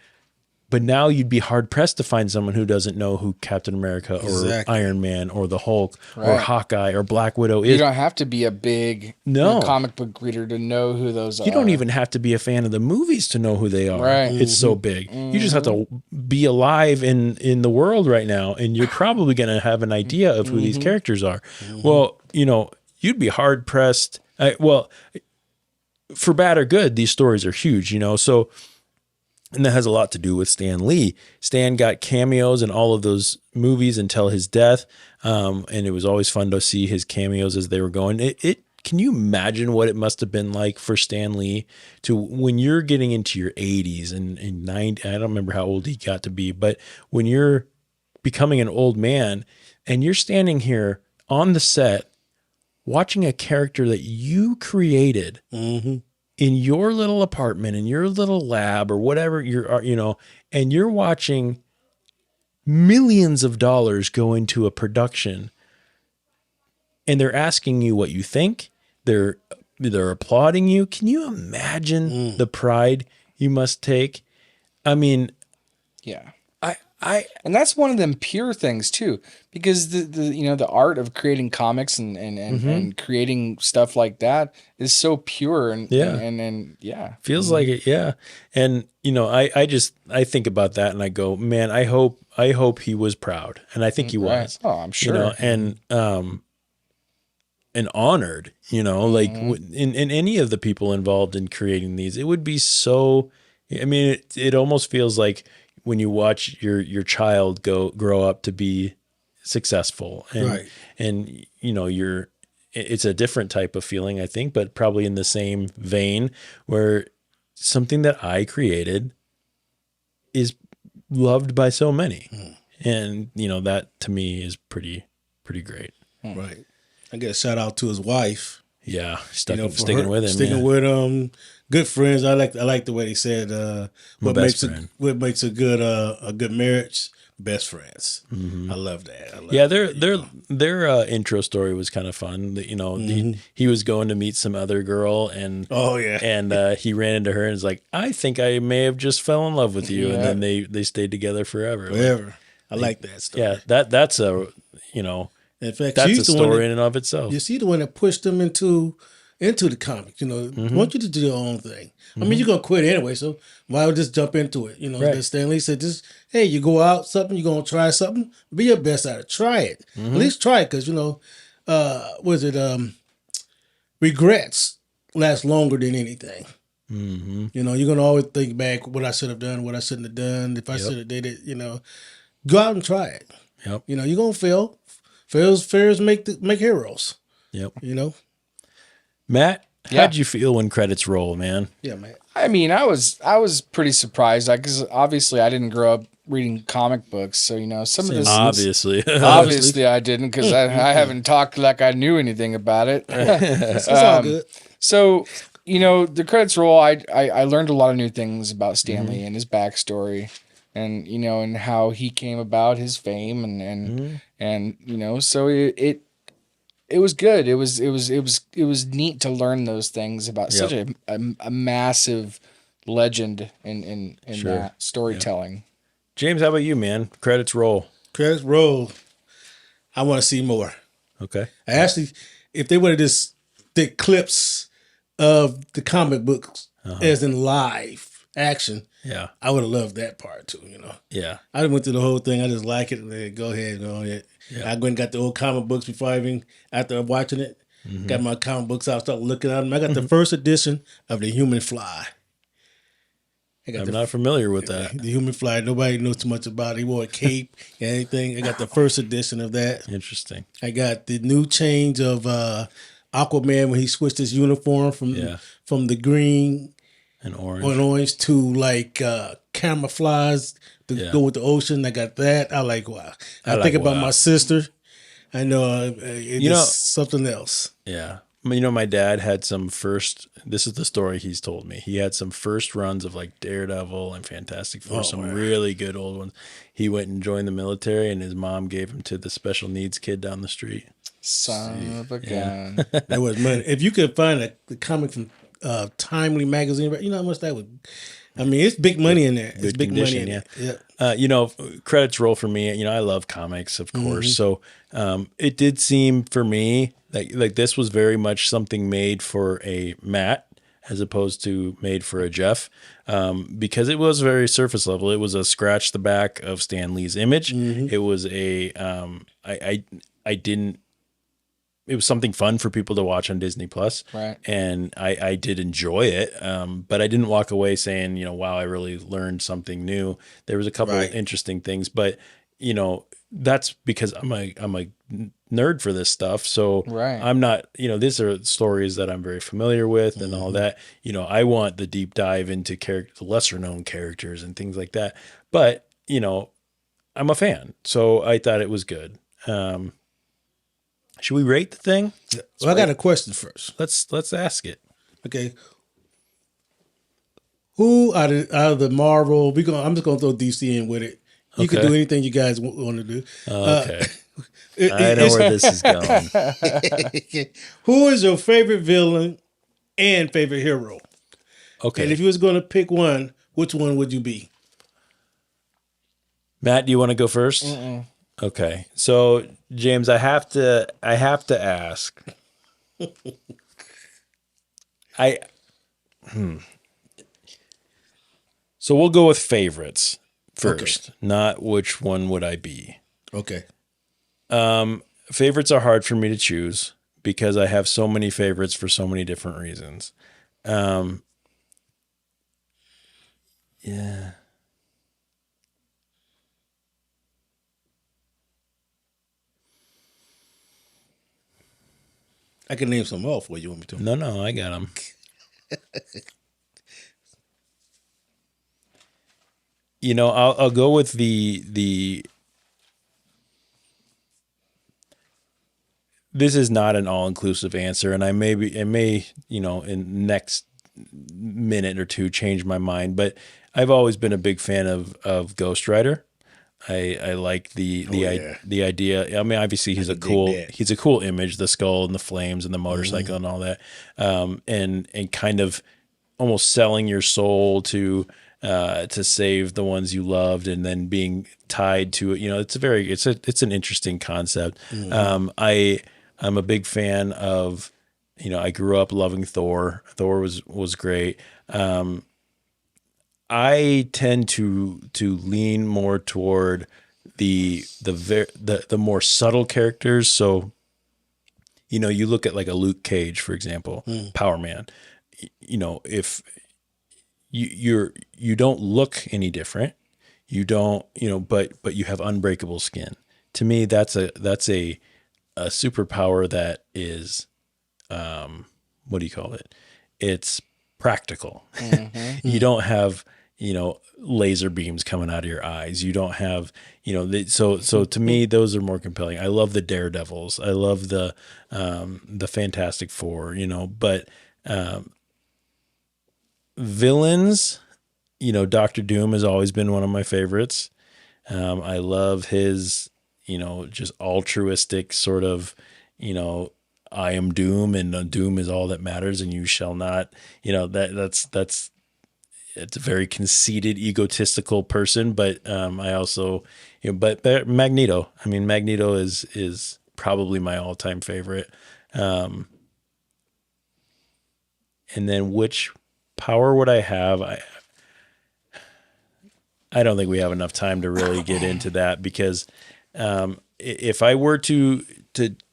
But now you'd be hard pressed to find someone who doesn't know who Captain America or Iron Man or the Hulk or Hawkeye or Black Widow is. You don't have to be a big comic book reader to know who those are. You don't even have to be a fan of the movies to know who they are. Right. It's so big. You just have to be alive in the world right now, and you're probably going to have an idea of who these characters are. Well, you know, you'd be hard pressed. For bad or good, these stories are huge, you know, so. And that has a lot to do with Stan Lee. Stan got cameos in all of those movies until his death. And it was always fun to see his cameos as they were going. Can you imagine what it must have been like for Stan Lee to, when you're getting into your 80s and 90, I don't remember how old he got to be, but when you're becoming an old man and you're standing here on the set watching a character that you created in your little apartment, in your little lab or whatever you know, and you're watching millions of dollars go into a production and they're asking you what you think. They're applauding you. Can you imagine the pride you must take? I mean, yeah. And that's one of them pure things too, because the art of creating comics and creating stuff like that is so pure and feels like it. Yeah. And you know, I think about that and I go, man, I hope he was proud. And I think he was. Oh, I'm sure. You know, and honored, you know, like in any of the people involved in creating these, it would be so, I mean, it almost feels like when you watch your child grow up to be successful and you know, it's a different type of feeling, I think, but probably in the same vein where something that I created is loved by so many. And you know, that to me is pretty great. Right. I get a shout out to his wife. Yeah. Sticking with him. Sticking with him. Good friends. I like the way they said what makes a good marriage, best friends. I love that. Their intro story was kind of fun. You know, he was going to meet some other girl and he ran into her and was like, I think I may have just fell in love with you, and then they stayed together forever. I like that story. Yeah, that's a, you know, in fact, that's a story in and of itself. You see the one that pushed them into the comics, you know, want you to do your own thing. I mean, you're going to quit anyway, so why would just jump into it? You know, Stan Lee said, hey, you go out something, you're going to try something, be your best at it. Try it. At least try it, because, you know, regrets last longer than anything. Mm-hmm. You know, you're gonna always think back what I should have done, what I shouldn't have done, if I should have did it. You know, go out and try it. Yep. You know, you're gonna fail. Fails make heroes. Yep. You know. Matt, Yeah. how'd you feel when credits roll, man? Yeah, man. I mean, I was pretty surprised because obviously I didn't grow up reading comic books, so you know some of this. Obviously. Obviously, I didn't because I haven't talked like I knew anything about it. It's all good. So, you know, the credits roll. I learned a lot of new things about Stanley and his backstory, and you know, and how he came about his fame, and you know, so it was good. It was neat to learn those things about such a massive legend in that storytelling. James, how about you, man? Credits roll. Credits roll. I want to see more. Okay. I actually, if they would have just did clips of the comic books as in live action, Yeah. I would have loved that part too. You know. Yeah. I went through the whole thing. I just like it. And then go ahead. Yeah. I went and got the old comic books after watching it. Got my comic books out, started looking at them. I got the first edition of the Human Fly. I'm not familiar with that. The Human Fly. Nobody knows too much about it. He wore a cape and anything. I got the first edition of that. Interesting. I got the new change of Aquaman when he switched his uniform from the green and orange to like camouflage to go with the ocean. I got that. I like wow. I think about my sister. I know it's something else. Yeah. You know, my dad had some this is the story he's told me. He had some first runs of like Daredevil and Fantastic Four, really good old ones. He went and joined the military, and his mom gave him to the special needs kid down the street. Son of a gun. That was money. If you could find the comic from Timely magazine, you know how much that would. I mean, it's big money in there. It's big money in there. Yeah. You know, credits roll for me. You know, I love comics, of course. So it did seem for me like this was very much something made for a Matt as opposed to made for a Jeff, because it was very surface level. It was a scratch the back of Stan Lee's image. It was a I didn't. It was something fun for people to watch on Disney Plus, right? And I did enjoy it, but I didn't walk away saying, you know, wow, I really learned something new. There was a couple of interesting things, but you know, that's because I'm a nerd for this stuff. So I'm not, you know, these are stories that I'm very familiar with and all that. You know, I want the deep dive into the lesser known characters and things like that. But you know, I'm a fan, so I thought it was good. Should we rate the thing? Well, I got a question first. Let's ask it. Okay. Who out of the Marvel? I'm just gonna throw DC in with it. You can do anything you guys want to do. Okay. I know where this is going. Who is your favorite villain and favorite hero? Okay. And if you was going to pick one, which one would you be? Matt, do you want to go first? Okay. So, James, I have to ask. So we'll go with favorites first, not which one would I be. Okay. Favorites are hard for me to choose because I have so many favorites for so many different reasons. Yeah. I can name some off. What you want me to? No, I got them. You know, I'll go with the. This is not an all-inclusive answer, and I may, you know, in next minute or two change my mind. But I've always been a big fan of Ghost Rider. I like the idea. I mean, obviously he's a cool image, the skull and the flames and the motorcycle and all that, and kind of almost selling your soul to save the ones you loved, and then being tied to it. You know, it's an interesting concept. I'm a big fan of, you know, I grew up loving Thor. Thor was great. I tend to lean more toward the more subtle characters. So, you know, you look at like a Luke Cage, for example, Power Man. You know, if you don't look any different. You don't, but you have unbreakable skin. To me, that's a superpower that is, what do you call it? It's practical. Mm-hmm. You don't have, laser beams coming out of your eyes. You don't have, so to me, those are more compelling. I love the Daredevils. I love the Fantastic Four, but, villains, Doctor Doom has always been one of my favorites. I love his, just altruistic sort of, I am Doom and Doom is all that matters and you shall not, that's it's a very conceited, egotistical person. But I also, but Magneto, Magneto is probably my all-time favorite. And then which power would I have? I don't think we have enough time to really get into that because if I were to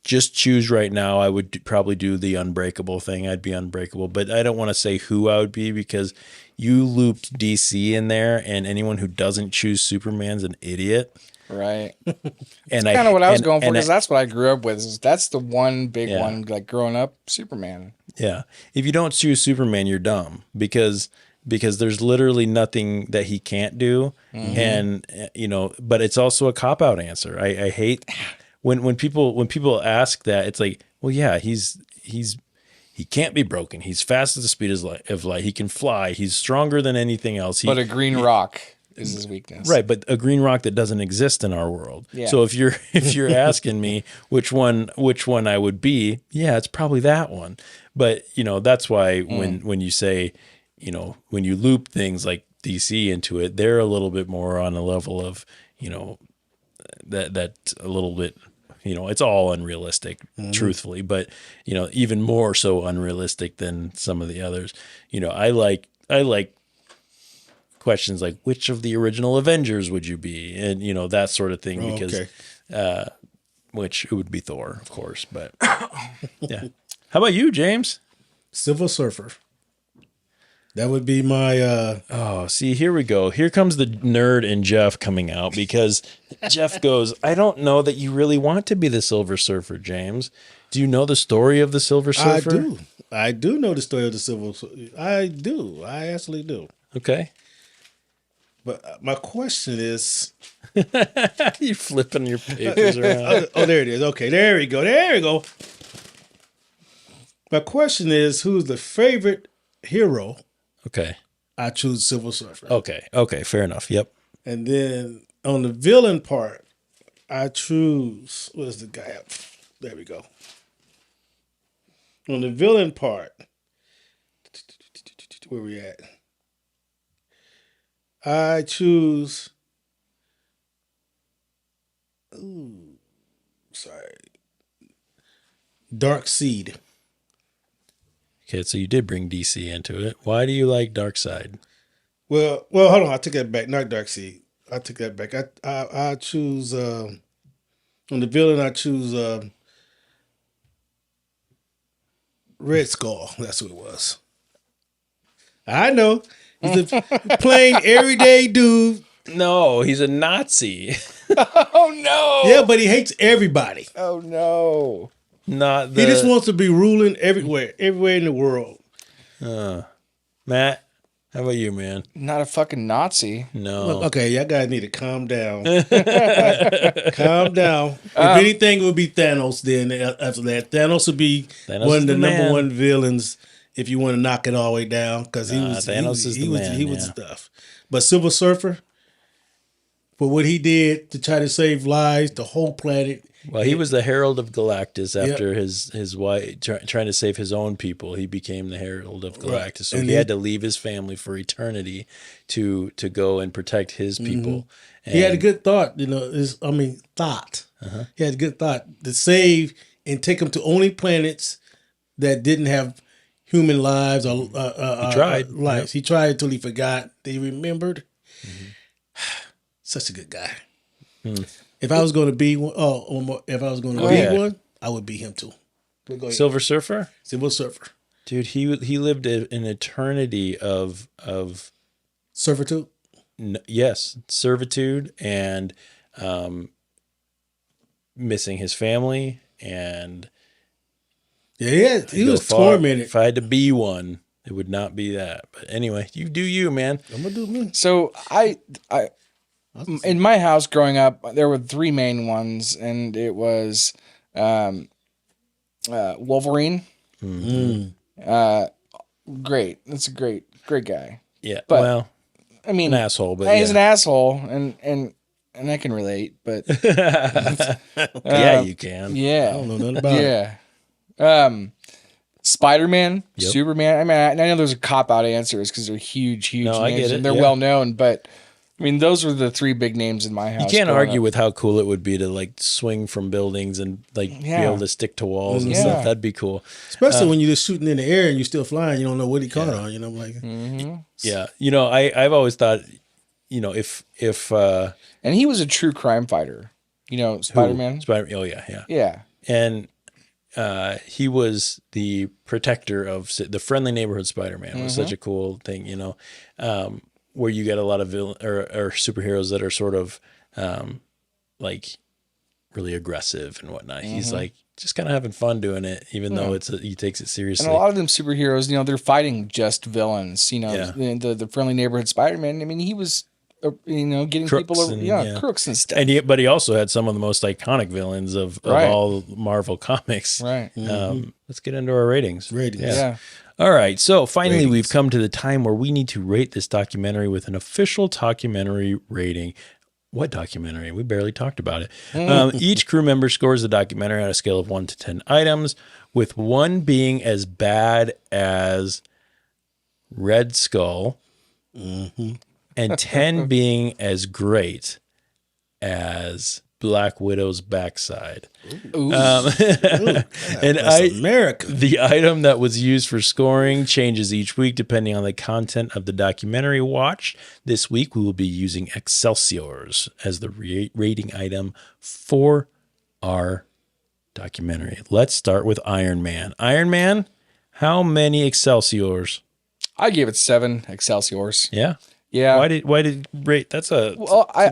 just choose right now, I would probably do the unbreakable thing. I'd be unbreakable, but I don't want to say who I would be because you looped DC in there, and anyone who doesn't choose Superman's an idiot. Right. And that's kind of what I was going for because that's what I grew up with. That's the one big one, like growing up, Superman. Yeah. If you don't choose Superman, you're dumb because there's literally nothing that he can't do. Mm-hmm. And, but it's also a cop-out answer. I hate when people ask that, it's like, well, yeah, he can't be broken. He's fast at the speed of light. He can fly. He's stronger than anything else. But a green rock is his weakness. Right, but a green rock that doesn't exist in our world. Yeah. So if you're asking me which one I would be, yeah, it's probably that one. But, that's why when you say, when you loop things like DC into it, they're a little bit more on a level of, that a little bit, it's all unrealistic, truthfully, but, even more so unrealistic than some of the others. I like questions like which of the original Avengers would you be? And, that sort of thing, because, which it would be Thor, of course, but yeah. How about you, James? Silver Surfer. That would be my... see, here we go. Here comes the nerd in Jeff coming out because Jeff goes, I don't know that you really want to be the Silver Surfer, James. Do you know the story of the Silver Surfer? I do know the story of the Silver Surfer. I do. I actually do. Okay. But my question is... You're flipping your papers around. Oh, there it is. Okay, there we go. There we go. My question is, who's the favorite hero? Okay. I choose Silver Surfer. Okay, fair enough. Yep. And then on the villain part, I choose, where's the guy up? There we go. On the villain part, where we at? I choose, Darkseid. Okay, so you did bring DC into it. Why do you like Darkseid? Well, hold on. I took that back. Not Darkseid. I took that back. I choose on the villain. I choose Red Skull. That's who it was. I know he's a plain everyday dude. No, he's a Nazi. Oh no! Yeah, but he hates everybody. Oh no! He just wants to be ruling everywhere in the world. Matt, how about you, man? Not a fucking Nazi. No. Look, okay, y'all guys need to calm down. Calm down. If anything, it would be Thanos. Then after that, Thanos would be one of the number one villains. If you want to knock it all the way down, because he was stuff. But Silver Surfer, for what he did to try to save lives, the whole planet. Well, he was the Herald of Galactus after his wife trying to save his own people. He became the Herald of Galactus, right. So he had to leave his family for eternity to go and protect his people. And he had a good thought, thought. Uh-huh. He had a good thought to save and take them to only planets that didn't have human lives or he tried lives. Yep. He tried until he forgot. He remembered. Mm-hmm. Such a good guy. If I was going to be one, one, I would be him too. Silver Surfer? Silver Surfer. Dude, he lived an eternity of Servitude. yes, servitude and missing his family, and Yeah, he was far. tormented. If I had to be one, it would not be that. But anyway, you do you, man. I'm gonna do me. So I in my house growing up, there were three main ones, and it was Wolverine. Great. That's a great guy. Yeah. But, well, I mean, an asshole, but he's yeah. an asshole, and I can relate, but Yeah, you can. yeah, I don't know nothing about it. yeah. Spider-Man, Yep. Superman. I mean, I know those are cop-out answers because they're huge No, I names get it, and they're yeah. well known. But I mean, those were the three big names in my house. You can't growing argue up. with how cool it would be to like swing from buildings and like be Yeah. able to stick to walls and Yeah. stuff. That'd be cool. Especially when you're just shooting in the air and you're still flying, you don't know what he caught on. You know, like Yeah. You know, I've always thought, you know, if And he was a true crime fighter. You know, Spider-Man. Oh yeah, yeah. Yeah. And he was the protector of the friendly neighborhood Spider-Man. Was such a cool thing, you know, where you get a lot of or superheroes that are sort of like really aggressive and whatnot. He's like just kind of having fun doing it, even though he takes it seriously. And a lot of them superheroes, you know, they're fighting just villains. You know, Yeah. the friendly neighborhood Spider-Man. I mean, he was, you know, getting Crooks people, and- crooks and stuff. But he also had some of the most iconic villains of Right. all Marvel comics. Right. Let's get into our ratings. Yeah. All right. So finally, we've come to the time where we need to rate this documentary with an official documentary rating. What documentary? We barely talked about it. Each crew member scores the documentary on a scale of 1 to 10 items, with 1 being as bad as Red Skull and 10 being as great as Black Widow's backside. Ooh. And America. the item that was used for scoring changes each week depending on the content of the documentary watched. This week we will be using Excelsiors as the rating item for our documentary. Let's start with Iron Man. Iron Man, how many Excelsiors? I gave it 7 Excelsiors. Yeah. Yeah. Why did rate? That's a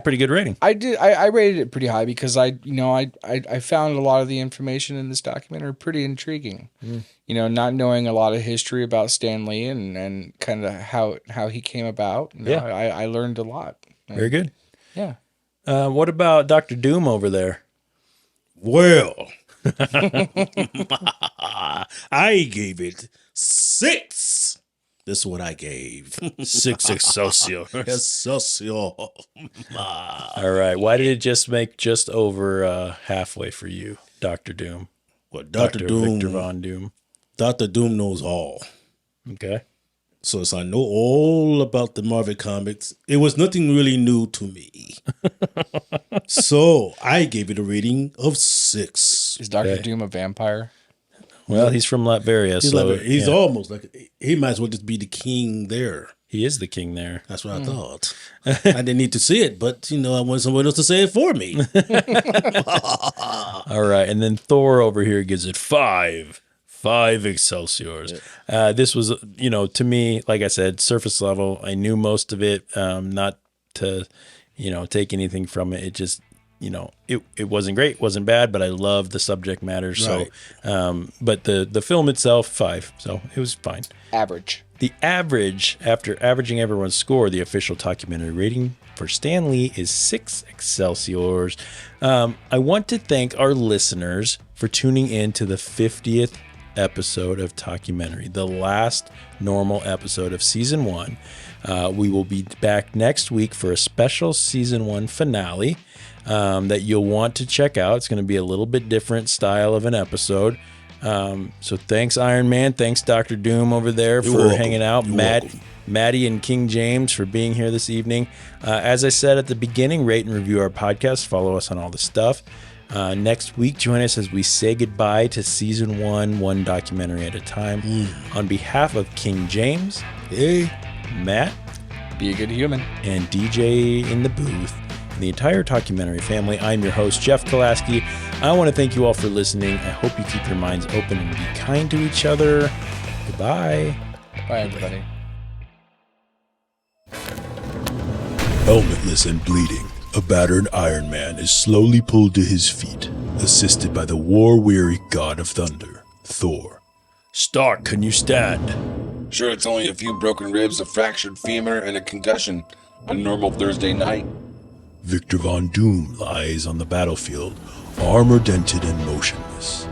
pretty good rating. I did. I rated it pretty high because I found a lot of the information in this documentary pretty intriguing. You know, not knowing a lot of history about Stan Lee and kind of how he came about. You know, Yeah. I learned a lot. Very good. Yeah. What about Dr. Doom over there? Well, I gave it 6. This is what I gave. 6 Excelsior. Excelsior. All right. Why did it just make just over halfway for you, Dr. Doom? Well, Dr. Doom. Victor Von Doom. Dr. Doom knows all. Okay. So as I know all about the Marvel comics, it was nothing really new to me. So I gave it a rating of 6. Is Dr. Doom a vampire? Well, he's from Latveria, He's almost like, he might as well just be the king there. he is the king there. That's what I thought. I didn't need to see it, but you know, I want someone else to say it for me. All right, and then Thor over here gives it 5 Excelsiors. This was, you know, to me, like I said, surface level. I knew most of it, not to, you know, take anything from it. It just, you know, it wasn't great, wasn't bad, but I loved the subject matter. So, but the film itself, 5. So it was fine. Average. The average, after averaging everyone's score, the official documentary rating for Stan Lee is 6 Excelsiors. I want to thank our listeners for tuning in to the 50th episode of Talkumentary, the last normal episode of season 1. We will be back next week for a special season 1 finale that you'll want to check out. It's going to be a little bit different style of an episode. So thanks, Iron Man. Thanks, Dr. Doom over there for hanging out. Matty and King James for being here this evening. As I said at the beginning, rate and review our podcast. Follow us on all the stuff. Next week, join us as we say goodbye to season 1 documentary at a time. On behalf of King James, Matt, Be a good human, and DJ in the booth, and the entire Talkumentary family, I'm your host, Jeff Kolaski. I want to thank you all for listening. I hope you keep your minds open and be kind to each other. Goodbye. Bye, everybody. Helmetless and bleeding, a battered Iron Man is slowly pulled to his feet, assisted by the war-weary god of thunder, Thor. Stark, can you stand? Sure, it's only a few broken ribs, a fractured femur, and a concussion. A normal Thursday night. Victor Von Doom lies on the battlefield, armor dented and motionless.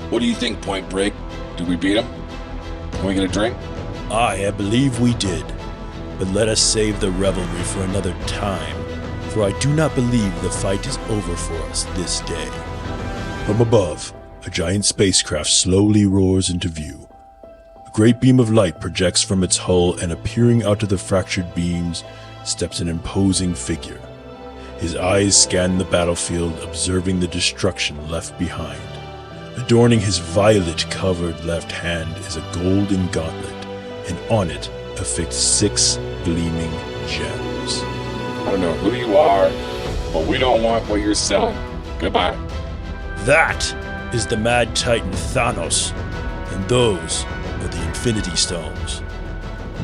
What do you think, Point Break? Did we beat him? Can we get a drink? I believe we did, but let us save the revelry for another time, for I do not believe the fight is over for us this day. From above, a giant spacecraft slowly roars into view. A great beam of light projects from its hull, and appearing out of the fractured beams steps an imposing figure. His eyes scan the battlefield, observing the destruction left behind. Adorning his violet-covered left hand is a golden gauntlet, and on it affixed 6 gleaming gems. I don't know who you are, but we don't want what you're selling. Goodbye. That is the Mad Titan Thanos, and those are the Infinity Stones.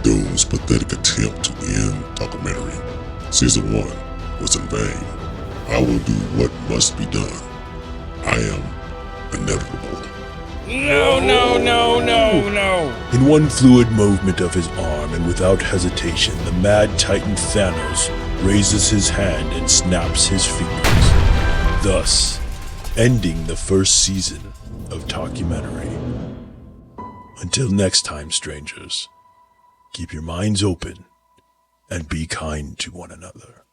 Those pathetic attempt to end Talkumentary Season 1 was in vain. I will do what must be done. I am inevitable. No. In one fluid movement of his arm and without hesitation, the Mad Titan Thanos raises his hand and snaps his fingers, thus ending the first season of Talkumentary. Until next time, strangers, keep your minds open and be kind to one another.